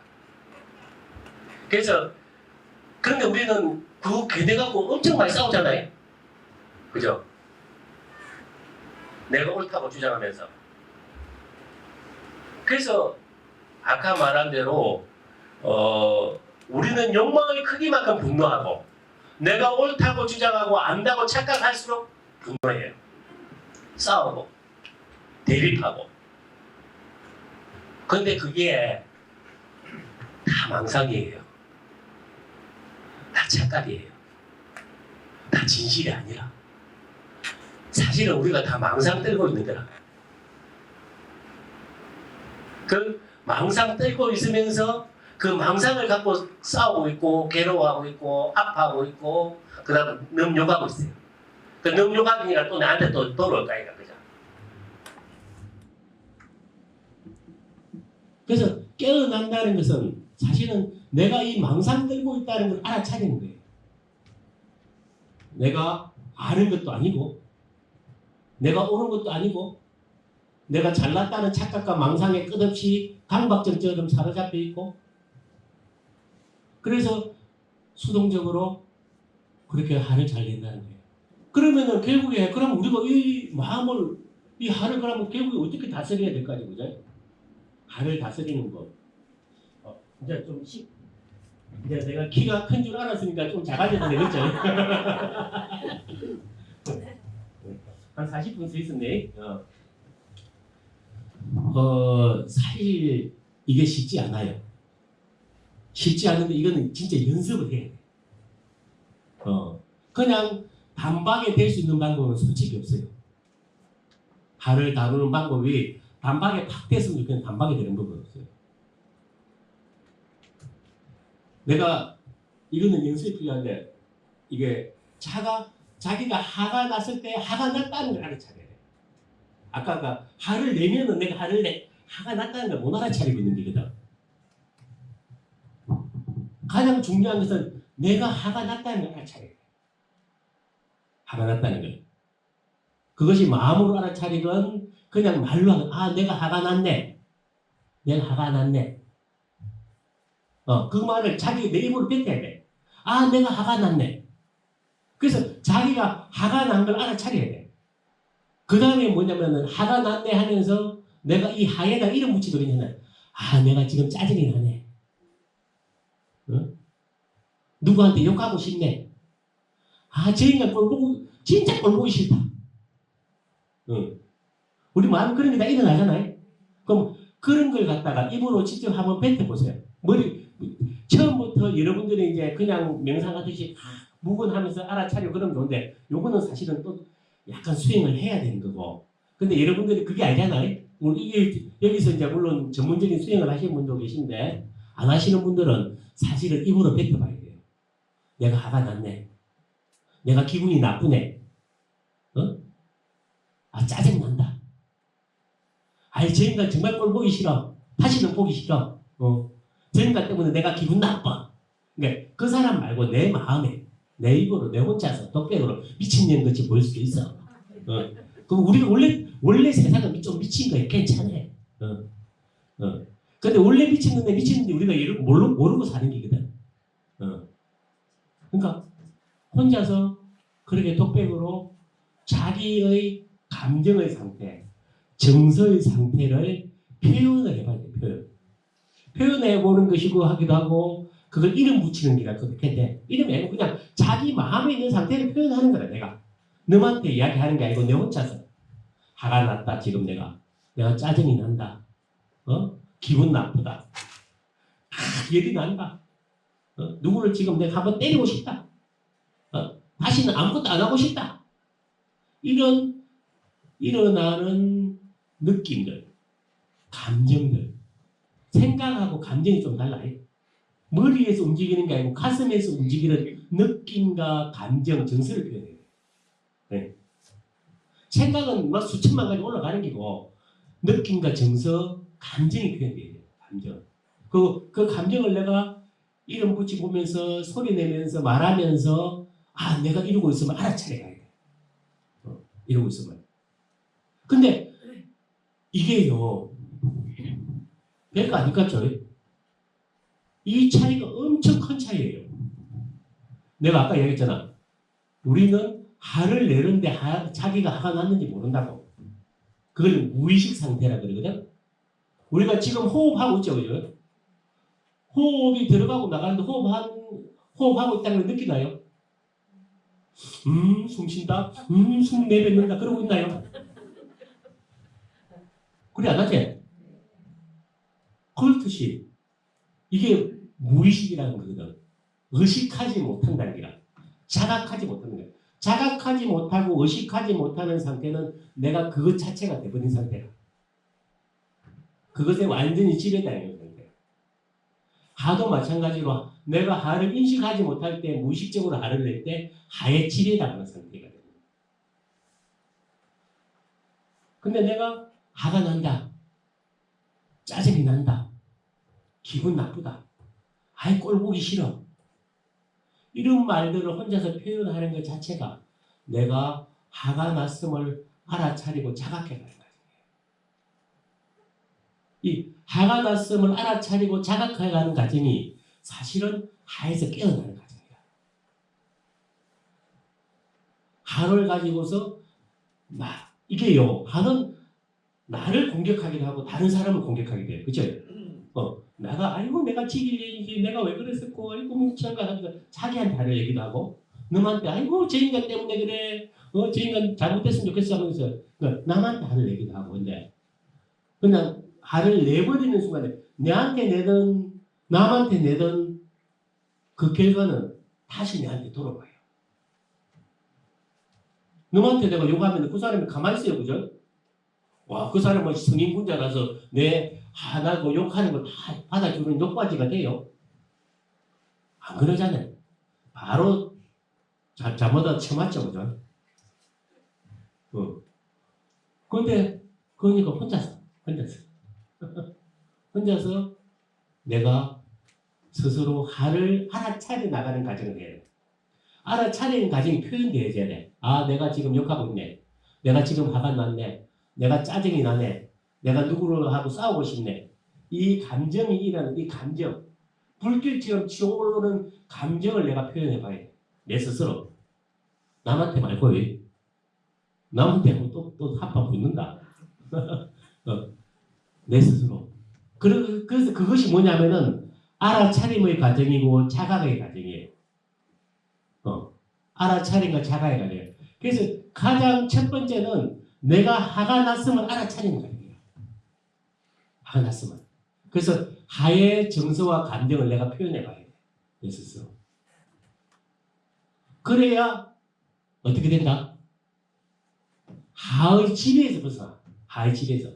S1: 그래서 그런데 우리는 그 괴대 갖고 엄청 많이 싸우잖아요. 그죠? 내가 옳다고 주장하면서. 그래서 아까 말한 대로 우리는 욕망의 크기만큼 분노하고 내가 옳다고 주장하고 안다고 착각할수록 분노해요. 싸우고 대립하고. 그런데 그게 다 망상이에요. 다 착각이에요. 다 진실이 아니라 사실은 우리가 다 망상 떨고 있는 거라. 그 망상 떨고 있으면서 그 망상을 갖고 싸우고 있고 괴로워하고 있고 아파하고 있고 그 다음 넘욕하고 있어요. 그 넘욕하기니까 또 나한테 또 돌아올 거니까 그죠?
S3: 그래서 깨어난다는 것은 사실은 내가 이 망상 들고 있다는 걸 알아차리는 거예요. 내가 아는 것도 아니고 내가 옳은 것도 아니고 내가 잘났다는 착각과 망상에 끝없이 강박증처럼 사로잡혀 있고 그래서 수동적으로 그렇게 화를 잘 낸다는 거예요. 그러면은 결국에 그럼 우리가 이 마음을 이 화를 그러면 결국에 어떻게 다스려야 될까요, 그죠? 화를 다스리는 법. 이제 좀 이제 내가 키가 큰 줄 알았으니까 좀 작아져도 되겠죠? 한 40분 서 있었네. 사실 이게 쉽지 않아요. 쉽지 않은데 이거는 진짜 연습을 해야 돼. 그냥 단박에 될 수 있는 방법은 솔직히 없어요. 화를 다루는 방법이 단박에 팍 됐으면 좋겠는 단박에 되는 법은 없어요. 내가 이거는 연습이 필요한데 이게 자기가 화가 났을 때 화가 났다는 걸 알아차려야 돼. 아까 화를 내면은 내가 화가 났다는 걸 못 알아차리고 있는 게거든. 가장 중요한 것은 내가 화가 났다는 걸 알아차려야 돼. 화가 났다는 걸. 그것이 마음으로 알아차리건 그냥 말로 하건 내가 화가 났네. 내가 화가 났네. 그 말을 자기 내 입으로 뱉어야 돼. 내가 화가 났네. 그래서 자기가 화가 난 걸 알아차려야 돼. 그 다음에 뭐냐면은 화가 났네 하면서 내가 이 화에다 이름 붙이고 그러잖아. 내가 지금 짜증이 나네. 누구한테 욕하고 싶네. 저 인간 진짜 꼴 보기 싫다. 우리 마음 그런 게 다 일어나잖아요. 그럼 그런 걸 갖다가 입으로 직접 한번 뱉어보세요. 처음부터 여러분들이 이제 그냥 명상하듯이 묵은하면서 알아차리고 그러면 좋은데 요거는 사실은 또 약간 수행을 해야 되는 거고. 근데 여러분들이 그게 알잖아요. 이게 여기서 이제 물론 전문적인 수행을 하시는 분도 계신데 안 하시는 분들은 사실은 입으로 뱉어봐야 돼요. 내가 화가 났네. 내가 기분이 나쁘네. 짜증난다. 저 인간 정말 꼴 보기 싫어. 다시는 보기 싫어. 저 인간 때문에 내가 기분 나빠. 그러니까 그 사람 말고 내 마음에 내 입으로 내 혼자서 독백으로 미친년같이 보일 수도 있어. 그럼 우리가 원래 세상은 좀 미친 거야. 괜찮아. 근데 원래 미쳤는데 우리가 모르고 사는 게거든. 그러니까 혼자서 그렇게 독백으로 자기의 감정의 상태, 정서의 상태를 표현을 해봐야 돼. 표현해보는 것이고 하기도 하고 그걸 이름 붙이는 게 그렇게 돼. 이름이 아니고 그냥 자기 마음에 있는 상태를 표현하는 거야. 내가 너한테 이야기하는 게 아니고 내 혼자서 화가 났다 지금 내가 내가 짜증이 난다. 기분 나쁘다. 열이 난다. 누구를 지금 내가 한번 때리고 싶다. 다시는 아무것도 안 하고 싶다. 이런 일어나는 느낌들, 감정들, 생각하고 감정이 좀 달라요. 머리에서 움직이는 게 아니고 가슴에서 움직이는 느낌과 감정, 정서를 표현해요. 네. 생각은 막 수천만 가지 올라가는 게고 느낌과 정서, 감정이 표현돼요. 감정. 그 감정을 내가 이름 붙이보면서 소리 내면서 말하면서 내가 이러고 있으면 알아차려 가야 돼. 이러고 있으면. 근데 이게요. 별거 아닐 것 같죠? 이 차이가 엄청 큰 차이예요. 내가 아까 얘기했잖아. 우리는 화를 내는데 자기가 화가 났는지 모른다고. 그걸 무의식 상태라 그러거든. 우리가 지금 호흡하고 있죠, 그죠? 호흡이 들어가고 나가는데 호흡하고 있다는 걸 느끼나요? 숨 쉰다. 숨 내뱉는다. 그러고 있나요? 그래 안 하지? 그렇듯이 이게 무의식이라는 거거든. 의식하지 못한다는 거야. 자각하지 못하는 거야. 자각하지 못하고 의식하지 못하는 상태는 내가 그것 자체가 돼버린 상태야. 그것에 완전히 지배당하는 상태야. 하도 마찬가지로 내가 하를 인식하지 못할 때 무의식적으로 하를 낼 때 하에 지배당하는 상태가 됩니다. 근데 내가 화가 난다. 짜증이 난다. 기분 나쁘다. 아이 꼴 보기 싫어. 이런 말들을 혼자서 표현하는 것 자체가 내가 화가 났음을 알아차리고 자각해가는 거예요. 이 화가 났음을 알아차리고 자각해가는 과정이 사실은 화에서 깨어나는 과정이야. 화를 가지고서 이게요. 화는 나를 공격하기도 하고 다른 사람을 공격하기도 해요. 그쵸? 내가 지길 얘기지, 내가 왜 그랬었고, 아이고, 뭉치한가 하면서 자기한테 하는 얘기도 하고, 너한테, 아이고, 저 인간 때문에 그래, 저 인간 잘못됐으면 좋겠어 하면서, 남한테 하는 얘기도 하고, 근데, 그냥, 화를 내버리는 순간에, 남한테 내던 그 결과는 다시 내한테 돌아와요. 너한테 내가 욕하면 그 사람이 가만히 있어요, 그죠? 와, 그 사람은 성인군자라서 나고 욕하는 걸 다 받아주는 욕바지가 돼요. 안 그러잖아요. 바로 잘못하다 쳐맞죠, 그죠? 그런데 그러니까 혼자서 내가 스스로 화를 알아차려 나가는 과정을 해야 돼. 알아차리는 과정이 표현돼야 돼. 내가 지금 욕하고 있네. 내가 지금 화가 났네. 내가 짜증이 나네. 내가 누구를 하고 싸우고 싶네. 이 감정이 일어나는 이 감정. 불길처럼 치어오르는 감정을 내가 표현해 봐야 돼. 내 스스로. 남한테 말고, 남한테 하면 또 한판 붙는다. 내 스스로. 그래서 그것이 뭐냐면은 알아차림의 과정이고 자각의 과정이에요. 알아차림과 자각의 과정이에요. 그래서 가장 첫 번째는 내가 화가 났으면 알아차리는 거예요. 화가 났으면. 그래서 화의 정서와 감정을 내가 표현해 봐야 돼. 내 스스로. 그래야 어떻게 된다? 화의 지배에서 벗어나. 화의 지배에서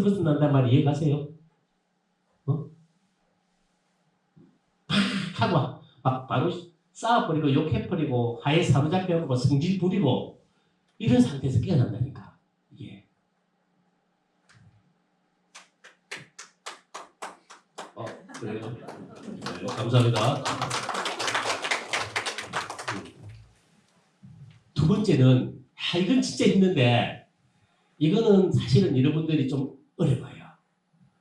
S3: 벗어난단 말 이해가세요? 하고 바로 싸워버리고 욕해버리고 화에 사로잡혀버리고 성질 부리고 이런 상태에서 깨어난다니까. 이게. 그래요? 네, 감사합니다. 두 번째는 이건 진짜 힘든데 이거는 사실은 여러분들이 좀 어려워요.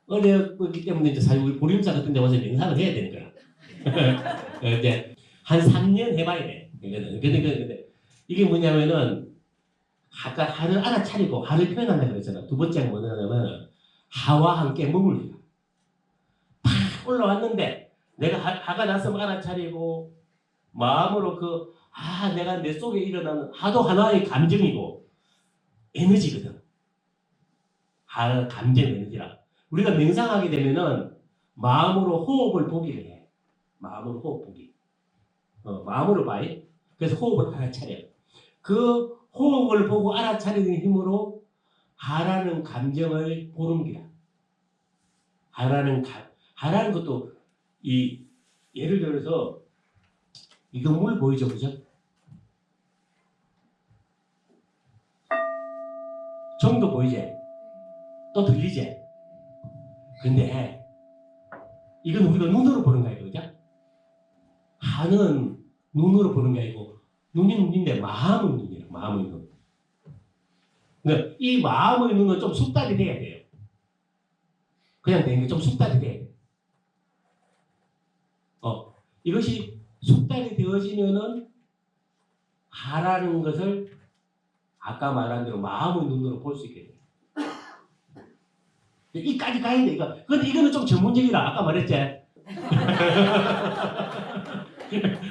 S3: 어렵기 때문에 이제 사실 우리 보림사 같은 데 와서 명상을 해야 되는 거야. 이제 한 3년 해봐야 돼. 근데 이게 뭐냐면은 아까 화를 알아차리고 화를 표현한다 그랬잖아. 두 번째가 뭐냐면 화와 함께 머물리다. 팍 올라왔는데 내가 화가 났으면 알아차리고 마음으로 내가 내 속에 일어나는 화도 하나의 감정이고 에너지거든. 감정 에너지라. 우리가 명상하게 되면은 마음으로 호흡을 보기를 해. 마음으로 호흡 보기. 마음으로 봐요. 그래서 호흡을 알아차려. 그 호흡을 보고 알아차리는 힘으로 하라는 감정을 보는 거야. 하라는 것도 예를 들어서 이거 물 보이죠, 그죠? 정도 보이지? 또 들리지? 근데 이건 우리가 눈으로 보는 거야, 그죠? 하는 눈으로 보는 게 아니고 눈이 눈인데 마음은 눈이야, 마음의 눈. 그러니까 이 마음의 눈은 좀 숙달이 돼야 돼요. 그냥 되는 게 좀 숙달이 돼야 돼. 이것이 숙달이 되어지면은 하라는 것을 아까 말한 대로 마음의 눈으로 볼 수 있게 돼. 이까지 가야 돼, 이거. 근데 이거는 좀 전문적이라 아까 말했지.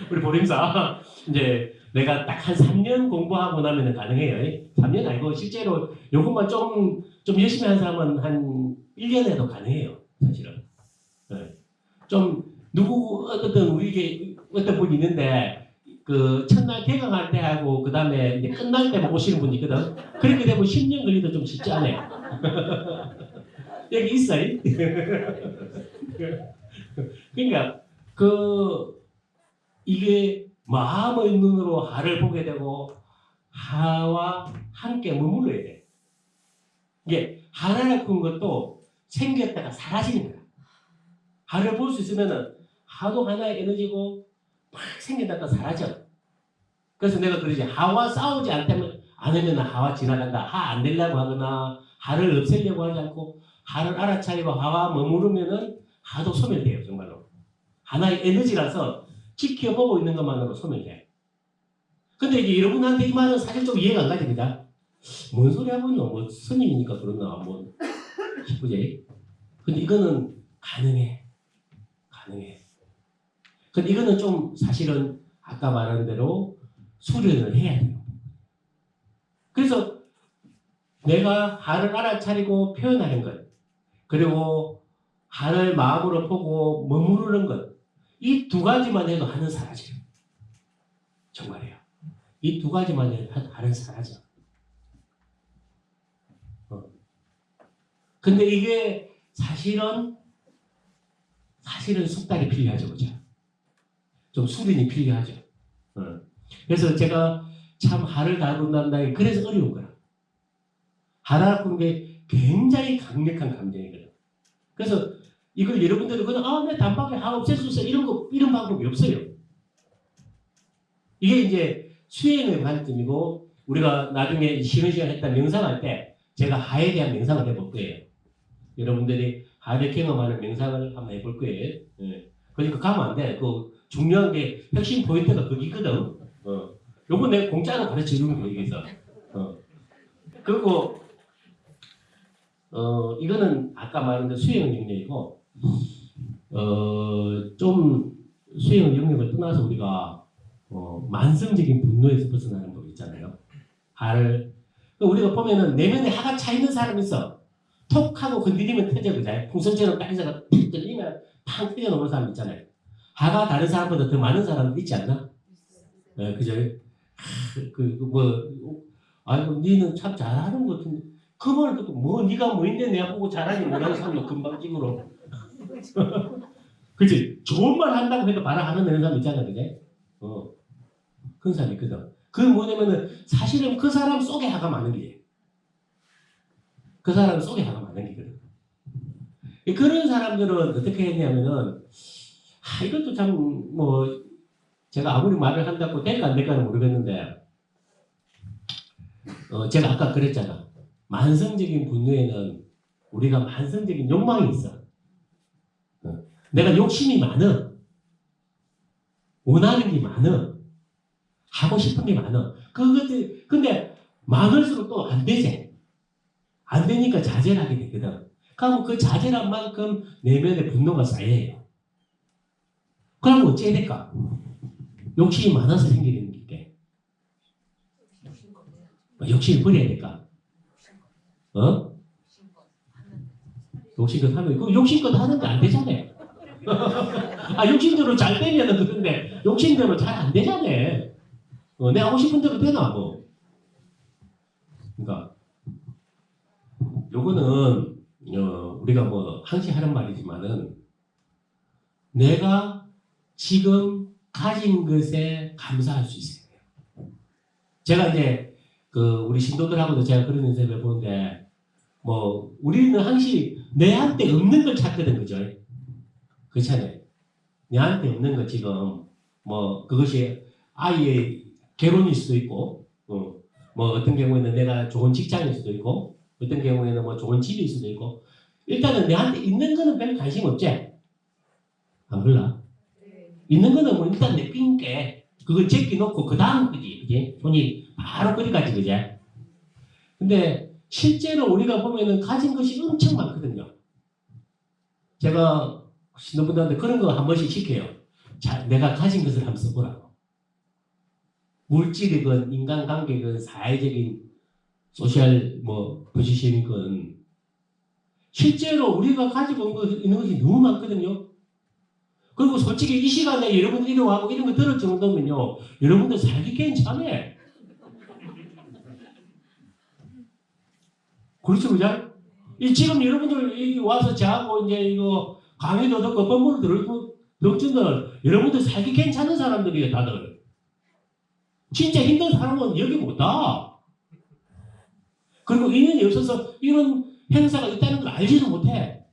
S3: 우리 보림사 이제 내가 딱 한 3년 공부하고 나면 가능해요. 3년 아니고 실제로 요것만 좀 열심히 한 사람은 한 1년에도 가능해요. 사실은. 네. 좀 어떤 분이 있는데 그 첫날 개강할 때 하고 그 다음에 이제 끝날 때 오시는 분이 있거든. 그렇게 되면 10년 걸리도 좀 쉽지 않아요. 여기 있어요. 그러니까 이게 마음의 눈으로 하를 보게 되고 하와 함께 머물러야 돼. 이게 하라는 것도 생겼다가 사라지는 거야. 하를 볼 수 있으면은 하도 하나의 에너지고 막 생겼다가 사라져. 그래서 내가 그러지. 하와 싸우지 않으면 하와 지나간다. 하 안 되려고 하거나 하를 없애려고 하지 않고 하를 알아차리고 하와 머무르면은 하도 소멸돼요. 정말로. 하나의 에너지라서 지켜보고 있는 것만으로 소멸돼. 근데 이제 여러분한테 이 말은 사실 좀 이해가 안 가집니다. 뭔 소리 하고 있노? 뭐 스님이니까 그러나 뭐 싶으지. 근데 이거는 가능해. 근데 이거는 좀 사실은 아까 말한 대로 수련을 해야 돼요. 그래서 내가 하를 알아차리고 표현하는 것, 그리고 하를 마음으로 보고 머무르는 것, 이 두 가지만 해도 하는 사라져요. 정말이에요. 이 두 가지만 해도 하는 사라져. 근데 이게 사실은 숙달이 필요하죠, 그죠? 좀 수련이 필요하죠. 그래서 제가 참 하를 다룬다는 게 그래서 어려운 거야. 하라는 게 굉장히 강력한 감정이거든. 그래서 이걸 여러분들은 그냥 내 단박에 하 없앨 수 있어 이런 방법이 없어요. 이게 이제 수행의 관점이고 우리가 나중에 쉬는 시간 했다 명상할 때 제가 하에 대한 명상을 해볼 거예요. 여러분들이 하를 경험하는 명상을 한번 해볼 거예요. 그러니까 가면 안 돼. 중요한 게 핵심 포인트가 거기거든. 요거 내가 공짜로 가르쳐 주는 거예요, 여기서. 그리고 이거는 아까 말한 대로 수행의 영역이고 좀 수행의 영역을 떠나서 우리가 만성적인 분노에서 벗어나는 법 있잖아요. 우리가 보면은 내면에 하가 차 있는 사람이 있어. 톡 하고 건드리면 터져, 그죠? 풍선처럼 딱 해서 탁 건드리면 팡 터져 넘는 사람 있잖아요. 하가 다른 사람보다 더 많은 사람 있지 않나? 네, 그죠? 아이고, 니는 참 잘하는 것 같은데. 그 말을 듣고, 니가 뭐 있네, 내가 보고 잘하니 못하는 사람도 금방 찍으러. 그치? 좋은 말 한다고 해도 바로 하는 사람 있잖아, 그지? 그런 사람이 있거든. 그 뭐냐면은, 사실은 그 사람 속에 하가 많은 게. 그 사람 속에 하가 많은 게거든. 그런 사람들은 어떻게 했냐면은, 이것도 참, 제가 아무리 말을 한다고 될까 안 될까는 모르겠는데, 제가 아까 그랬잖아. 만성적인 분노에는 우리가 만성적인 욕망이 있어. 내가 욕심이 많아. 원하는 게 많아. 하고 싶은 게 많아. 근데 많을수록 또 안 되지. 안 되니까 자제를 하게 되거든. 그럼 그 자제란 만큼 내면에 분노가 쌓여요. 그럼 어찌해야 될까? 욕심이 많아서 생기는 게. 욕심을 버려야 될까? 욕심껏 하면 그 욕심껏 하는데 안 되잖아요. 아 욕심대로 잘 되면은 그런데 욕심대로 잘 안 되잖아. 내가 하고 싶은 대로 되나 뭐. 그러니까 요거는 우리가 뭐 항상 하는 말이지만은 내가 지금 가진 것에 감사할 수 있어요. 제가 이제 그 우리 신도들하고도 제가 그런 연습을 보는데 뭐 우리는 항상 내한테 없는 걸 찾거든, 그죠? 그렇잖아요. 내한테 없는 거 지금 뭐 그것이 아이의 결혼일 수도 있고, 뭐 어떤 경우에는 내가 좋은 직장일 수도 있고, 어떤 경우에는 뭐 좋은 집일 수도 있고, 일단은 내한테 있는 거는 별 관심 없지? 안 그럴라? 있는 거는 뭐 일단 내 삥게 그걸 제끼놓고 그 다음 거지, 그지? 손이 바로 거기까지, 그지? 근데 실제로 우리가 보면은 가진 것이 엄청 많거든요. 제가 신도분들한테 그런 거 한 번씩 시켜요. 자, 내가 가진 것을 한번 써보라고. 물질이건 인간관계건 사회적인 소셜 뭐 포지션이건 실제로 우리가 가지고 있는 것이 너무 많거든요. 그리고 솔직히 이 시간에 여러분들 이러고 하고 이런 거 들을 정도면요, 여러분들 살기 괜찮아. 그렇죠, 그죠? 지금 여러분들 와서 저하고 이제 이거 강의도 듣고 법문을 들을 줄은 여러분들 살기 괜찮은 사람들이에요, 다들. 진짜 힘든 사람은 여기 못 와. 그리고 인연이 없어서 이런 행사가 있다는 걸 알지도 못해.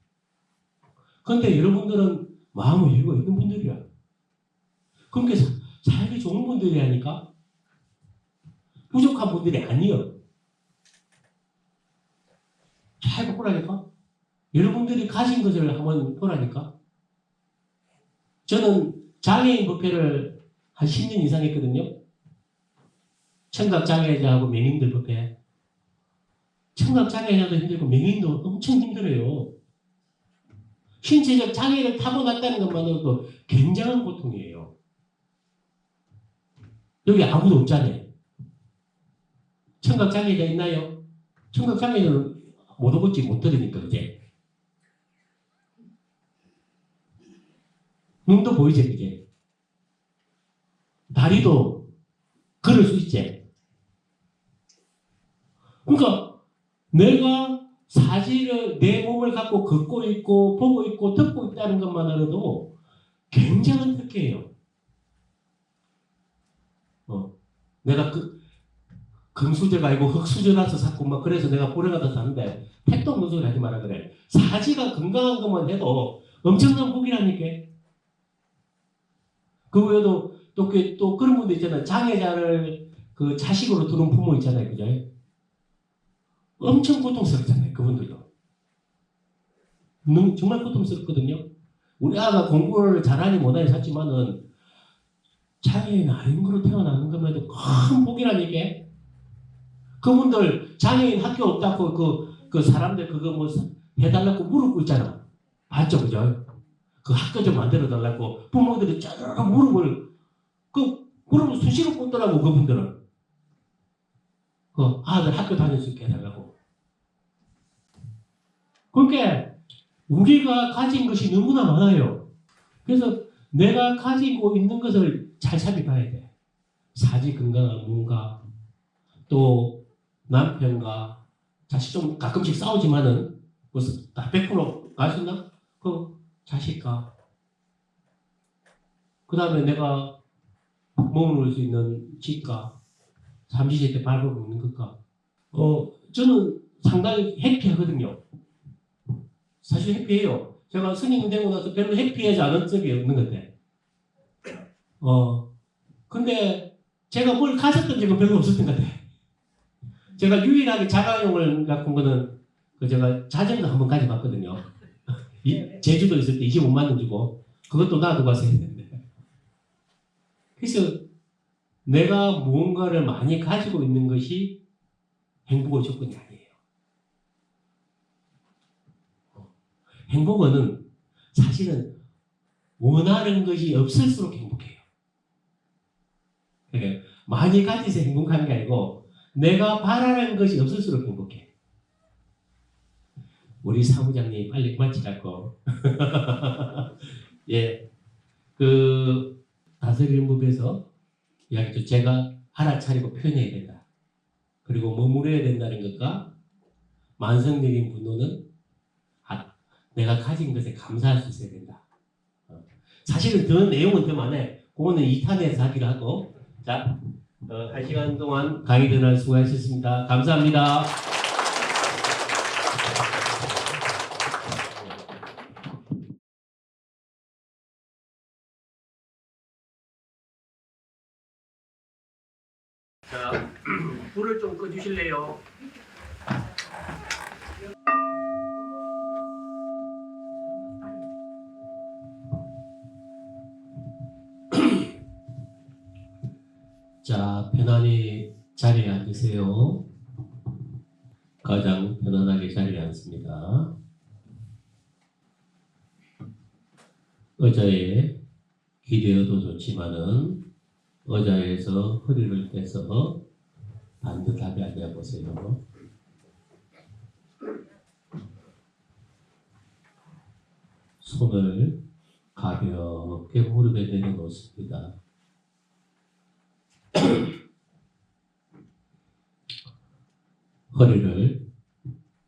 S3: 그런데 여러분들은 마음을 열고 있는 분들이야. 그러니까 살기 좋은 분들이라니까. 부족한 분들이 아니요. 잘 보라니까. 여러분들이 가진 것을 한번 보라니까. 저는 장애인 법회를 한 10년 이상 했거든요. 청각장애자하고 맹인들 법회. 청각장애자도 힘들고 맹인도 엄청 힘들어요. 신체적 장애를 타고났다는 것만으로도 굉장한 고통이에요. 여기 아무도 없잖아요. 청각장애자 있나요? 청각장애자는 못 오겠지, 못 들으니까, 그제? 눈도 보이죠, 그제? 다리도 걸을 수 있지. 그러니까 내가 사지를 내 몸을 갖고 걷고 있고 보고 있고 듣고 있다는 것만으로도 굉장한 특혜예요. 내가 금수저가 아니고 흙수저라서 샀고 막 그래서 내가 보러가다 샀는데 택도 없는 소리 하지 마라 그래. 사지가 건강한 것만 해도 엄청난 복이라니까. 그 외에도 또 그런 분들 있잖아요. 장애자를 그 자식으로 두는 부모 있잖아요, 그죠? 엄청 고통스럽잖아요, 그분들도. 정말 고통스럽거든요. 우리 아가 공부를 잘하니 못하니 샀지만은 장애인 아닌 거로 태어나는 것만 해도 큰 복이라니까. 그분들 장애인 학교 없다고 그 사람들 그거 뭐 해달라고 무릎 꿇잖아. 봤죠, 그죠? 그 학교 좀 만들어 달라고 부모들이 쫙 무릎을 수시로 꿇더라고, 그분들은. 그 아들 학교 다닐 수 있게 해달라고. 그러니까 우리가 가진 것이 너무나 많아요. 그래서 내가 가지고 있는 것을 잘 살펴봐야 돼. 사지 건강한 몸과 또 남편과 자식 좀 가끔씩 싸우지만은 무슨 다 100% 갈 수 있나? 그 자식과 그 다음에 내가 머무를 수 있는 집과 삼시세끼 밥을 먹는 것과 저는 상당히 해피하거든요. 사실 해피해요. 제가 스님 되고 나서 별로 해피하지 않은 적이 없는 것 같아. 근데 제가 뭘 가졌던 적은 별로 없었던 것 같아. 제가 유일하게 자가용을 갖고 온 거는 제가 자전거 한번 가져봤거든요. 제주도 있을 때 25만 원 주고 그것도 놔두고 와서 했는데. 그래서 내가 무언가를 많이 가지고 있는 것이 행복의 조건이 아니에요. 행복은 사실은 원하는 것이 없을수록 행복해요. 그러니까 많이 가지서 행복한 게 아니고 내가 바라는 것이 없을수록 행복해. 우리 사무장님 빨리 그만치라고. 예, 그 다스리는 법에서 이야기죠. 제가 알아차리고 표현해야 된다. 그리고 머무려야 된다는 것과 만성적인 분노는 내가 가진 것에 감사할 수 있어야 된다. 사실은 더 내용은 더 많아요. 그거는 2탄에서 하기로 하고. 자, 1시간 동안 강의 들을 수고하셨습니다. 감사합니다. 자, 불을 좀 꺼주실래요? 자, 편안히 자리에 앉으세요. 가장 편안하게 자리에 앉습니다. 의자에 기대어도 좋지만은 의자에서 허리를 떼서 반듯하게 앉아보세요. 손을 가볍게 무릎에 내려놓습니다. 허리를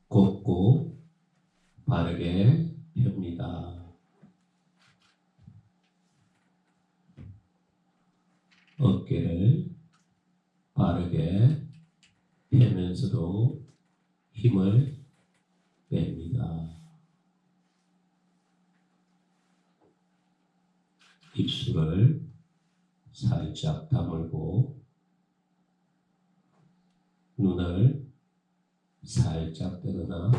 S3: 곧고 바르게 펴니다. 어깨를 바르게 펴면서도 힘을 뺍니다. 입술을 살짝 다물고 눈을 살짝 뜨거나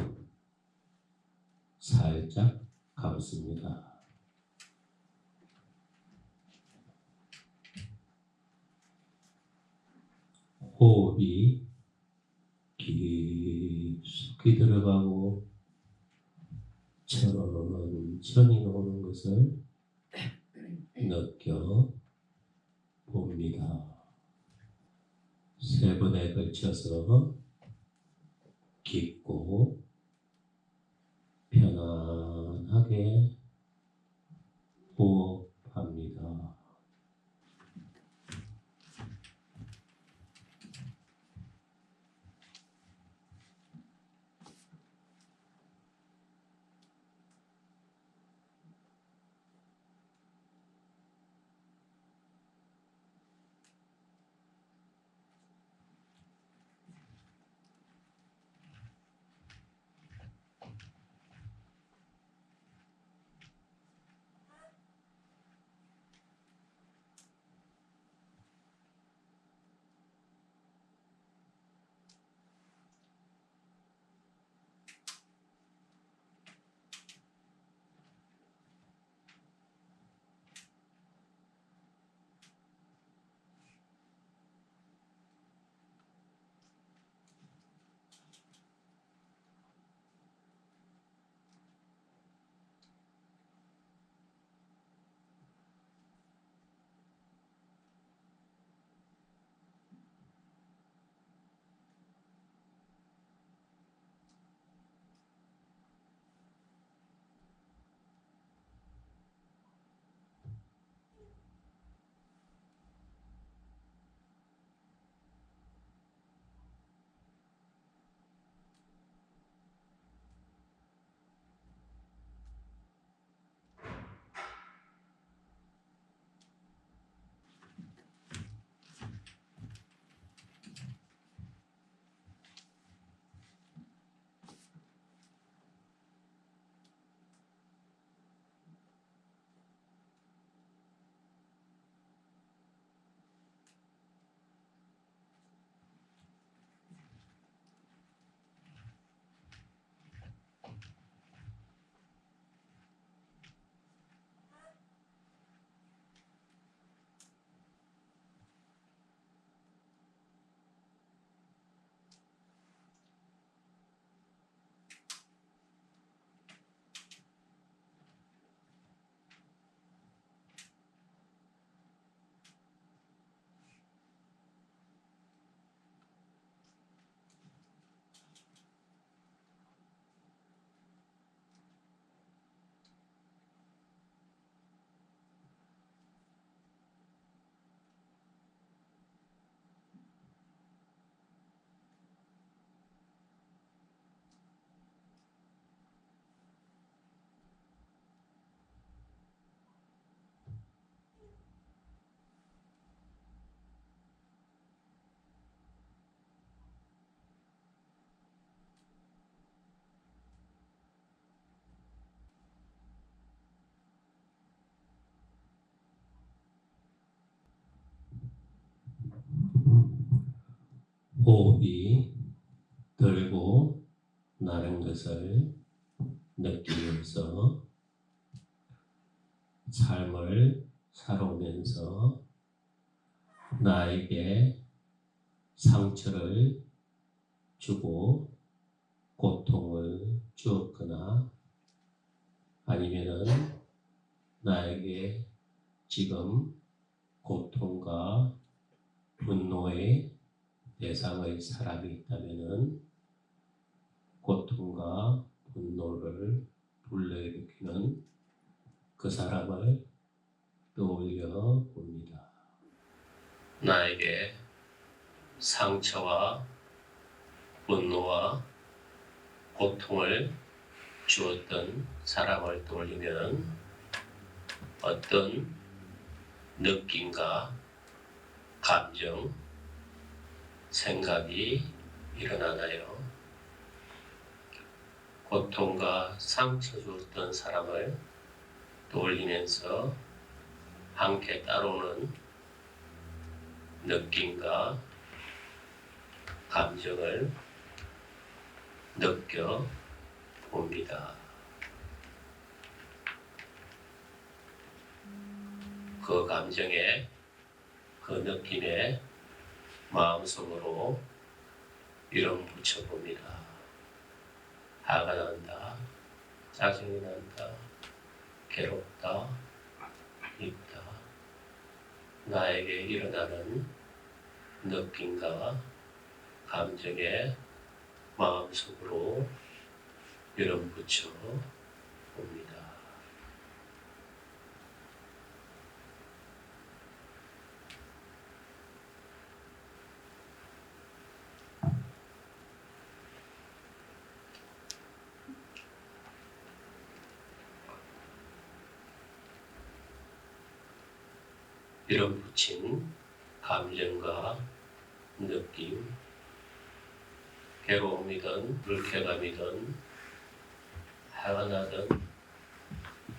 S3: 살짝 감습니다. 호흡이 깊숙이 들어가고 천천히 나오는 것을 느껴 봅니다. 3번에 걸쳐서 깊고 편안하게 호흡합니다. 호흡이 들고 나는 것을 느끼면서 삶을 살아오면서 나에게 상처를 주고 고통을 주었거나 아니면은 나에게 지금 고통과 분노의 대상의 사람이 있다면은 고통과 분노를 불러일으키는 그 사람을 떠올려 봅니다. 나에게 상처와 분노와 고통을 주었던 사람을 떠올리면 어떤 느낌과 감정, 생각이 일어나나요? 고통과 상처 주었던 사람을 떠올리면서 함께 따라오는 느낌과 감정을 느껴 봅니다. 그 감정에, 그 느낌에 마음속으로 이름 붙여봅니다. 화가 난다, 짜증이 난다, 괴롭다, 밉다. 나에게 일어나는 느낌과 감정에 마음속으로 이름 붙여 봅니다. 이름 붙인 감정과 느낌, 괴로움이든 불쾌감이든 화가 나든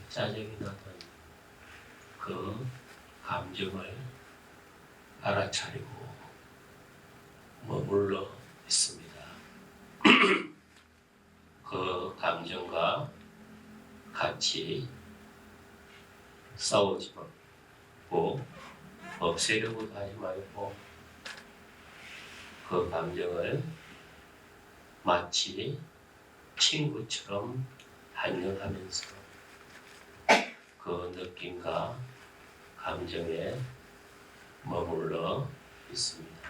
S3: 짜증이 나든 그 감정을 알아차리고 머물러 있습니다. 그 감정과 같이 싸우지 말고 없애려고도 하지 말고 그 감정을 마치 친구처럼 안녕하면서 그 느낌과 감정에 머물러 있습니다.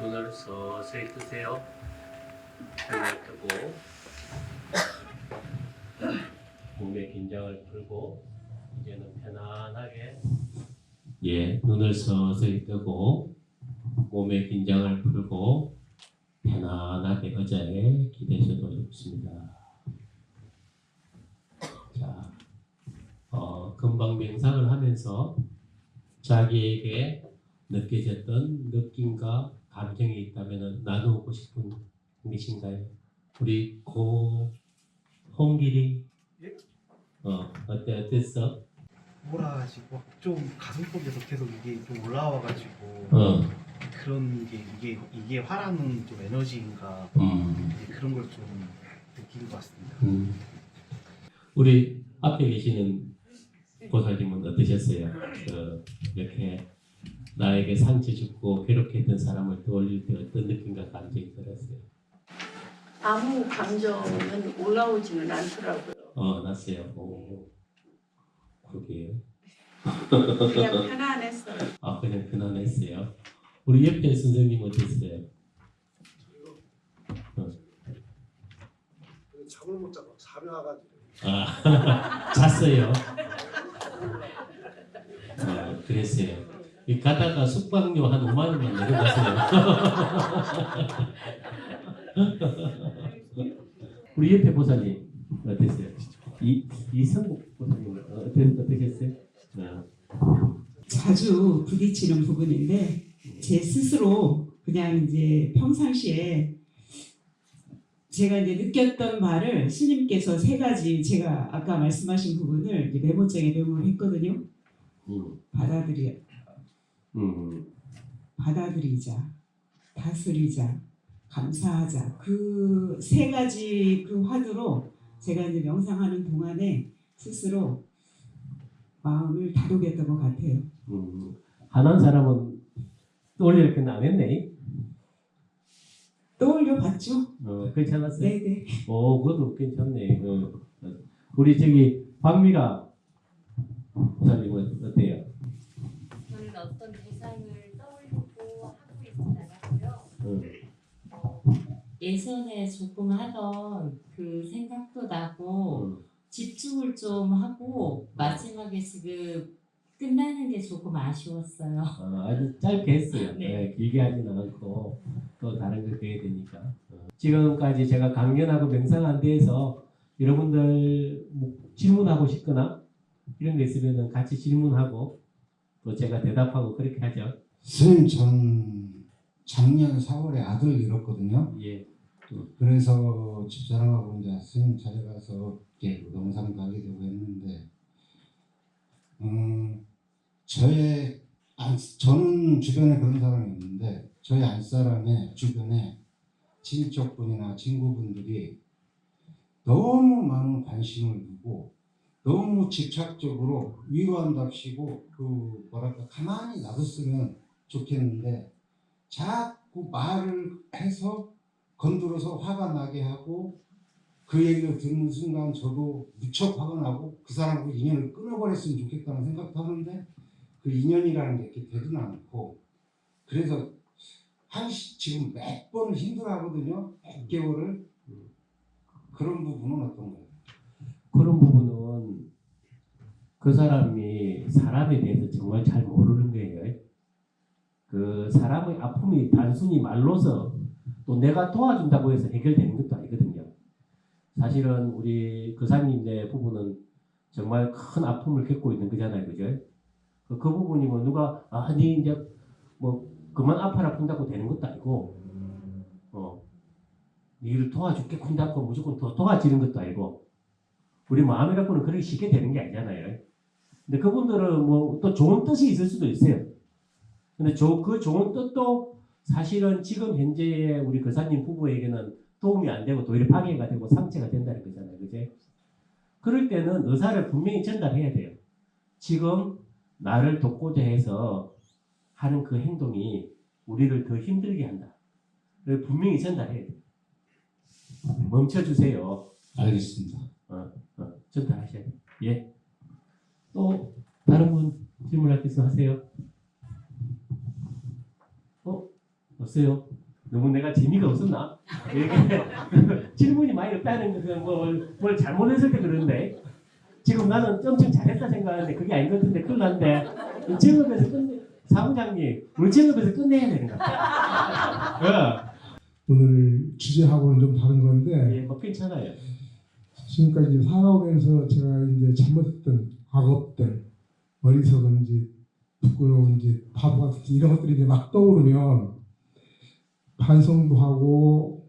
S3: 눈을 서서히 뜨세요. 눈을 뜨고 몸의 긴장을 풀고 이제는 편안하게 눈을 서서히 뜨고 몸의 긴장을 풀고 편안하게 의자에 기대셔도 좋습니다. 자, 금방 명상을 하면서 자기에게 느껴졌던 느낌과 감정이 있다면 나누고 싶은 계신가요? 우리 홍길이 어땠어?
S4: 뭐라 하지? 좀 가슴 속에서 계속 이게 좀 올라와가지고 그런 게 이게 화라는 좀 에너지인가 이제 그런 걸 좀 느낀 것 같습니다.
S3: 우리 앞에 계시는 보살님은 어떠셨어요? 이렇게 나에게 상처 주고 괴롭게 했던 사람을 떠올릴 때 어떤 느낌과 감정이 들었어요?
S5: 아무 감정은 올라오지는 않더라고요.
S3: 났어요. 오, 그러게요.
S5: 그냥 편안했어요.
S3: 그냥 편안했어요. 우리 옆에 선생님 어땠어요?
S6: 잠을 못 자고 잠이 와가지고
S3: 잤어요. 그랬어요. 가다가 숙박료 한 5만 원만 내고 갔어요. 우리 옆에 보살님 어땠어요? 이성국 보살님 어떠셨어요?
S7: 자주 부딪히는 부분인데 제 스스로 그냥 이제 평상시에 제가 이제 느꼈던 바를 스님께서 3가지 제가 아까 말씀하신 부분을 이제 메모장에 메모를 했거든요. 받아들이자, 다스리자, 감사하자. 그 3가지 그 화두로 제가 이제 명상하는 동안에 스스로 마음을 다독였던 것 같아요.
S3: 하나는 사람은 떠올릴 건 안 했네.
S7: 떠올려 봤죠?
S3: 괜찮았어요?
S7: 네네.
S3: 그것도 괜찮네. 우리 저기 박미라 보살님은 어때요?
S8: 저는 어떤 대상을 떠올리고 하고 있진 않았고요. 예전에 조금 하던 그 생각도 나고 집중을 좀 하고 마지막에 지금 끝나는 게 조금 아쉬웠어요.
S3: 아주 짧게 했어요.
S8: 네.
S3: 길게 하지는 않고 또 다른 걸 해야 되니까. 지금까지 제가 강연하고 명상한 데에서 여러분들 질문하고 싶거나 이런 게 있으면 같이 질문하고 또 제가 대답하고 그렇게 하죠.
S9: 선생님, 전 작년 4월에 아들을 잃었거든요.
S3: 예.
S9: 그래서 집사람하고 이제 스님 찾아가서 이렇게 명상도 하게 되고 했는데, 저는 주변에 그런 사람이 없는데 저희 안사람의 주변에 친척분이나 친구분들이 너무 많은 관심을 두고 너무 집착적으로 위로한답시고 가만히 놔뒀으면 좋겠는데 자꾸 말을 해서 건드려서 화가 나게 하고 그 얘기를 듣는 순간 저도 무척 화가 나고 그 사람하고 인연을 끊어버렸으면 좋겠다는 생각도 하는데 그 인연이라는 게 이렇게 되지는 않고 그래서 지금 몇 번을 힘들어하거든요. 몇 개월을. 그런 부분은 어떤가요?
S3: 그런 부분은 그 사람이 사람에 대해서 정말 잘 모르는 거예요. 그 사람의 아픔이 단순히 말로서 또 내가 도와준다고 해서 해결되는 것도 아니거든요. 사실은 우리 거사님네 부부는 정말 큰 아픔을 겪고 있는 거잖아요, 그죠? 그 부분이 뭐 누가 니 이제 뭐 그만 아파라 푼다고 되는 것도 아니고, 니를 도와줄게 푼다고 무조건 더 도와지는 것도 아니고, 우리 마음이 갖고는 그렇게 쉽게 되는 게 아니잖아요. 근데 그분들은 뭐 또 좋은 뜻이 있을 수도 있어요. 근데 그 좋은 뜻도 사실은 지금 현재의 우리 거사님 부부에게는 도움이 안 되고 오히려 방해가 되고 상처가 된다는 거잖아요. 그죠? 그럴 때는 의사를 분명히 전달해야 돼요. 지금 나를 돕고자 해서 하는 그 행동이 우리를 더 힘들게 한다. 분명히 전달해야 돼요. 멈춰주세요.
S9: 알겠습니다.
S3: 전달하셔야 돼요. 예. 또 다른 분 질문할 게 있으면 하세요. 없어요? 너무 내가 재미가 없었나? 이렇게 질문이 많이 없다는 것은 뭘 잘못했을 때 그러는데 지금 나는 엄청 잘했다 생각하는데 그게 아닌 것 같은데 큰일 났는데 사무장님 우리 정읍에서 끝내야 되는 것 같아요.
S10: 오늘 주제하고는 좀 다른 건데
S3: 예, 뭐 괜찮아요.
S10: 지금까지 살아오면서 제가 이제 잘못했던 과거들, 어리석은지 부끄러운지 바보 같은지 이런 것들이 이제 막 떠오르면 반성도 하고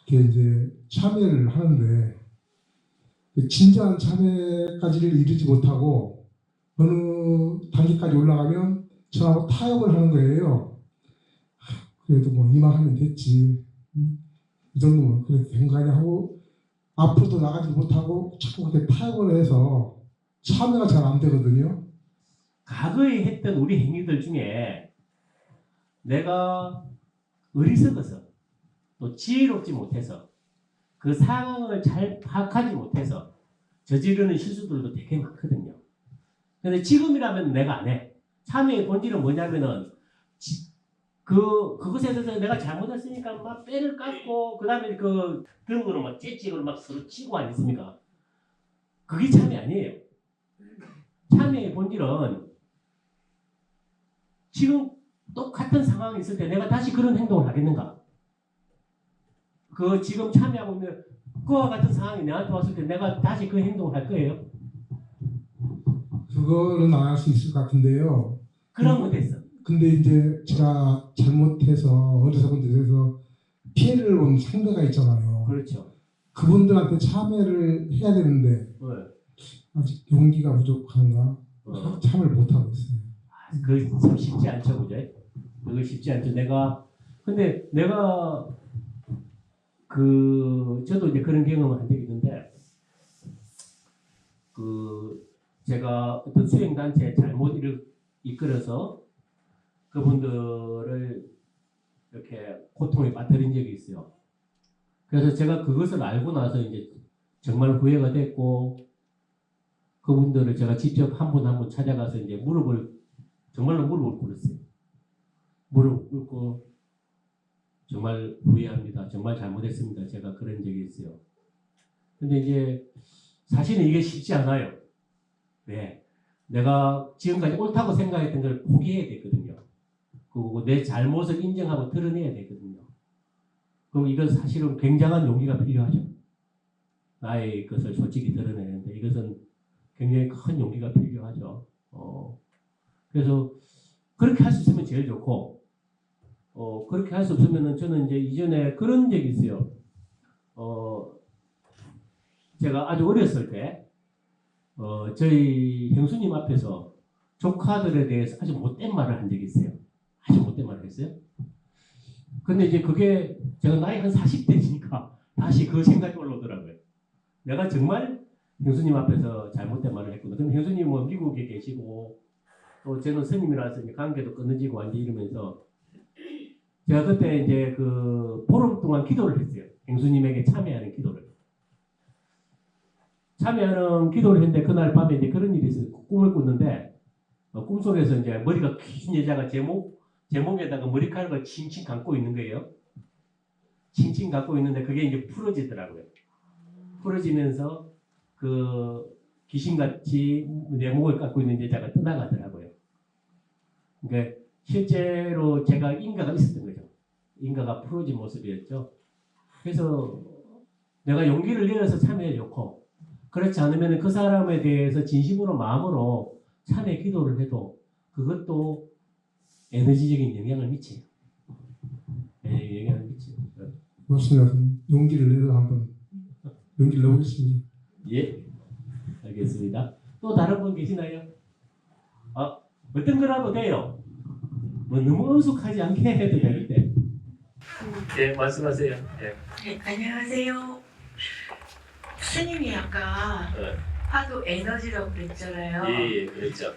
S10: 이렇게 이제 참여를 하는데 진정한 참여까지를 이루지 못하고 어느 단계까지 올라가면 저하고 타협을 하는 거예요. 그래도 뭐 이만하면 됐지. 이 정도면 그래도 된 거 아니야 하고 앞으로도 나가지 못하고 자꾸 그렇게 타협을 해서 참여가 잘 안 되거든요.
S3: 과거에 했던 우리 행위들 중에 내가 어리석어서 또 지혜롭지 못해서 그 상황을 잘 파악하지 못해서 저지르는 실수들도 되게 많거든요. 근데 지금이라면 내가 안 해. 참여의 본질은 뭐냐면은 그것에 대해서 내가 잘못했으니까 막 뼈를 깎고 그 다음에 그 등으로 막 째찍으로 막 서로 치고 아니습니까? 그게 참여 아니에요. 참여의 본질은 지금 똑같은 상황이 있을 때 내가 다시 그런 행동을 하겠는가? 그 지금 참여하고 있는 그와 같은 상황이 내한테 왔을 때 내가 다시 그 행동을 할 거예요?
S10: 그거는 안 할 수 있을 것 같은데요.
S3: 그런 거 됐어.
S10: 근데 이제 제가 잘못해서 어리석은 짓에서 피해를 본 상대가 있잖아요.
S3: 그렇죠.
S10: 그분들한테 참여를 해야 되는데 아직 용기가 부족한가? 참여를 못하고 있어요.
S3: 그게 참 쉽지 않죠, 그죠? 그거 쉽지 않죠. 근데 내가 저도 이제 그런 경험을 한 적이 있는데, 제가 어떤 수행단체에 잘못 이끌어서 그분들을 이렇게 고통에 빠뜨린 적이 있어요. 그래서 제가 그것을 알고 나서 이제 정말 후회가 됐고, 그분들을 제가 직접 한 분 한 분 찾아가서 이제 정말로 무릎을 꿇었어요. 무릎 꿇고 정말 후회합니다. 정말 잘못했습니다. 제가 그런 적이 있어요. 근데 이제 사실은 이게 쉽지 않아요. 왜? 내가 지금까지 옳다고 생각했던 걸 포기해야 되거든요. 그리고 내 잘못을 인정하고 드러내야 되거든요. 그럼 이건 사실은 굉장한 용기가 필요하죠. 나의 것을 솔직히 드러내는데 이것은 굉장히 큰 용기가 필요하죠. 그래서 그렇게 할 수 있으면 제일 좋고, 그렇게 할 수 없으면은 저는 이제 이전에 그런 적이 있어요. 제가 아주 어렸을 때, 저희 형수님 앞에서 조카들에 대해서 아주 못된 말을 한 적이 있어요. 아주 못된 말을 했어요. 근데 이제 그게 제가 나이 한 40대니까 다시 그 생각이 올라오더라고요. 내가 정말 형수님 앞에서 잘못된 말을 했구나. 근데 형수님은 뭐 미국에 계시고, 또 저는 스님이라서 이제 관계도 끊어지고 완전 이러면서 제가 그때 이제 그 보름 동안 기도를 했어요. 형수님에게 참여하는 기도를. 참여하는 기도를 했는데 그날 밤에 이제 그런 일이 있어요. 꿈을 꿨는데 꿈속에서 이제 머리가 긴 여자가 제 몸에다가 머리카락을 칭칭 감고 있는 거예요. 칭칭 감고 있는데 그게 이제 풀어지더라고요. 풀어지면서 그 귀신같이 내 목을 깎고 있는 여자가 떠나가더라고요. 그러니까 실제로 제가 인가가 있었던 거죠. 인가가 풀어진 모습이었죠. 그래서 내가 용기를 내어서 참여해 좋고, 그렇지 않으면 그 사람에 대해서 진심으로 마음으로 참여 기도를 해도 그것도 에너지적인 영향을 미쳐요. 영향을 미쳐요.
S10: 맞습니다. 용기를 내서 한번 용기를 내보겠습니다.
S3: 예, 알겠습니다. 또 다른 분 계시나요? 어떤 거라도 돼요. 뭐 너무 엄숙하지 않게 해도 되는데. 예, 말씀하세요. 예.
S5: 네, 안녕하세요. 스님이 아까 화도 에너지라고 그랬잖아요.
S1: 예, 그렇죠.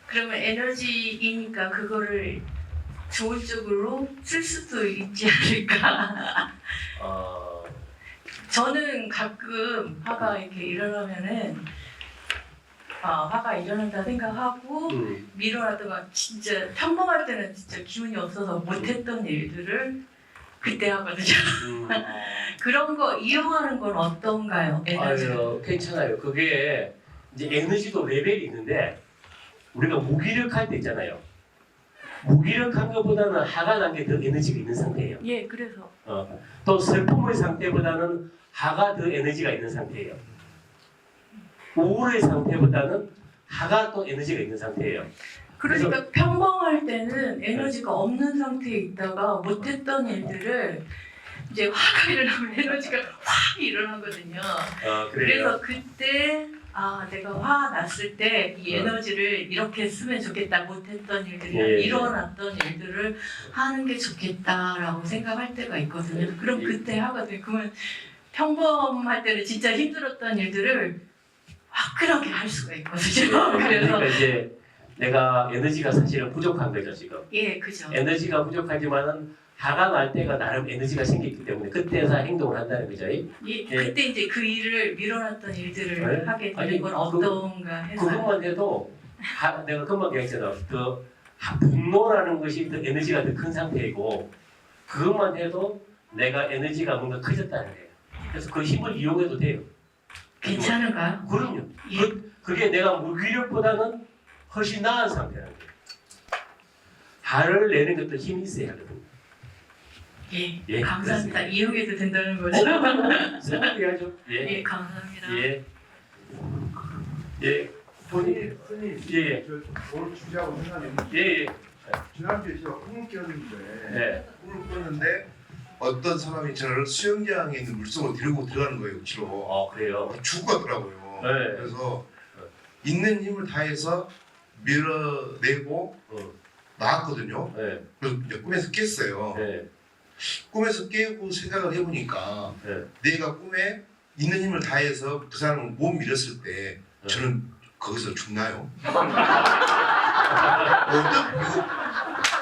S5: 그러면 에너지이니까 그거를 좋은 쪽으로 쓸 수도 있지 않을까. 저는 가끔 화가 이렇게 일어나면은 화가 일어난다 생각하고 미뤄놨다가 진짜 평범할 때는 진짜 기운이 없어서 못했던 일들을 그때 하거든요. 그런 거 이용하는 건 어떤가요?
S1: 아유, 괜찮아요. 그게 이제 에너지도 레벨이 있는데 우리가 무기력할 때 있잖아요. 무기력한 것보다는 하가 난 게 더 에너지가 있는 상태예요.
S5: 예, 그래서
S1: 또 슬픔의 상태보다는 하가 더 에너지가 있는 상태예요. 우울의 상태보다는 하가 또 에너지가 있는 상태예요.
S5: 그러니까 평범할 때는 에너지가 없는 상태에 있다가 못했던 일들을 이제 화가 일어나면 에너지가 확 일어나거든요.
S1: 그래요.
S5: 그래서 그때 내가 화 났을 때 이
S1: 어.
S5: 에너지를 이렇게 쓰면 좋겠다. 못했던 일들이나
S1: 예.
S5: 일어났던 일들을 하는 게 좋겠다라고 생각할 때가 있거든요. 그럼
S1: 예.
S5: 그때 하거든요. 그러면 평범할 때는 진짜 힘들었던 일들을 화끈하게 할 수가 있거든요. 그래서
S1: 그러니까 이제 내가 에너지가 사실은 부족한 거죠 지금.
S5: 예, 그죠.
S1: 에너지가 부족하지만은 화가 날 때가 나름 에너지가 생기기 때문에 그때서 행동을 한다는 거죠.
S5: 예, 그때 이제 그 일을 밀어놨던 일들을
S1: 네?
S5: 하게
S1: 아니,
S5: 되는 건 어떤가 해서
S1: 그것만 해도 내가 금방 얘기했잖아. 그 분노라는 것이 더 에너지가 더 큰 상태이고 그것만 해도 내가 에너지가 뭔가 커졌다는 거예요. 그래서 그 힘을 이용해도 돼요.
S5: 괜찮은가요?
S1: 그럼요.
S5: 예.
S1: 그게 내가 무기력보다는 훨씬 나은 상태라는 거예요. 화를 내는 것도 힘이 있어야 하거든요.
S5: 예,
S1: 예,
S5: 감사합니다.
S1: 그렇습니다.
S5: 이용해도 된다는 거죠.
S1: 생각이 하죠. 예.
S5: 예, 감사합니다.
S1: 예. 예. 본인.
S6: 스님,
S1: 예.
S6: 저 오늘 주제하고 생각이 있는데
S1: 예. 예.
S6: 지난주에 제가 꿈을 꿨는데
S1: 예.
S6: 꿈을 꿨는데 어떤 사람이 저를 수영장에 있는 물속으로 데리고 들어가는 거예요, 억지로.
S1: 그래요.
S6: 죽었더라고요.
S1: 네.
S6: 그래서 있는 힘을 다해서 밀어내고 나왔거든요.
S1: 예.
S6: 그래서 이제 꿈에서 깼어요.
S1: 예.
S6: 꿈에서 깨고 생각을 해보니까
S1: 예.
S6: 내가 꿈에 있는 힘을 다해서 그 사람을 못 밀었을 때 저는 거기서 죽나요? 어떤 이거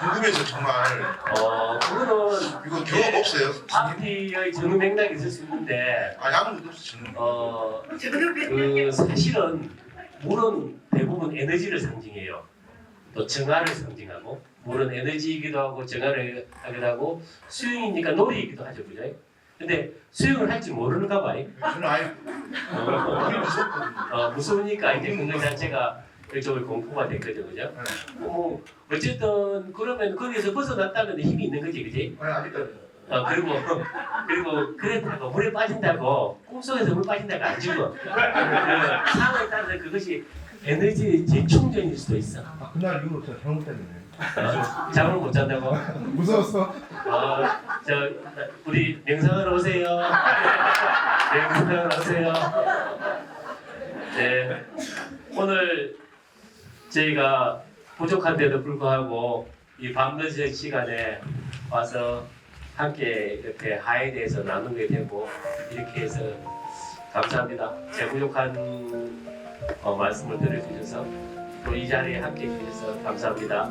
S6: 궁금해서 정말
S1: 그거는
S6: 이거 경험 없어요?
S1: 앞뒤의 전후 맥락이 있을 수 있는데
S6: 아니 아무것도 없어 저는.
S1: 그 사실은 물은 대부분 에너지를 상징해요. 또 정화를 상징하고 물은 에너지이기도 하고 정화를 하기도 하고 수영이니까 놀이이기도 하죠, 그죠? 근데 수영을 할 줄 모르는가 봐요.
S6: 저는 아예 되게 무섭거든요.
S1: 무서우니까 이제 그거 자체가 일종의 공포가 됐거든, 그죠? 뭐 어쨌든 그러면 거기서 벗어났다는 데 힘이 있는 거지, 그지?
S6: 아니 아직까지.
S1: 그리고 그렇다고 물에 빠진다고 꿈속에서 물 빠진다고 안 죽어. 그 상황에 따라서 그것이 에너지 재충전일 수도 있어.
S6: 그날 이후로 제가 잘못했네.
S1: 잠을 못 잔다고?
S6: 무서웠어.
S1: 저 우리 명상하러 오세요. 명상하러 오세요. 네, 오늘 저희가 부족한데도 불구하고 이 밤늦은 시간에 와서 함께 이렇게 하에 대해서 나누게 되고 이렇게 해서 감사합니다. 제 부족한 말씀을 들어주셔서 또 이 자리에 함께 해주셔서 감사합니다.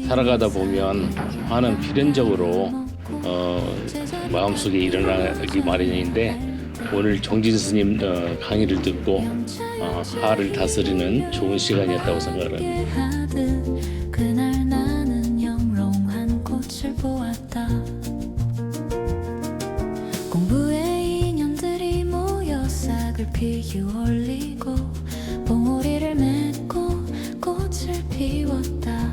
S11: 살아가다 보면 화는 필연적으로 마음속에 일어나기 마련인데 오늘 정진 스님 강의를 듣고 화를 다스리는 좋은 시간이었다고 생각을 합니다.
S12: 그날 나는 영롱한 꽃을 보았다. 공부의 인연들이 모여 싹을 피어 올리고 봉우리를 맺고 꽃을 피웠다.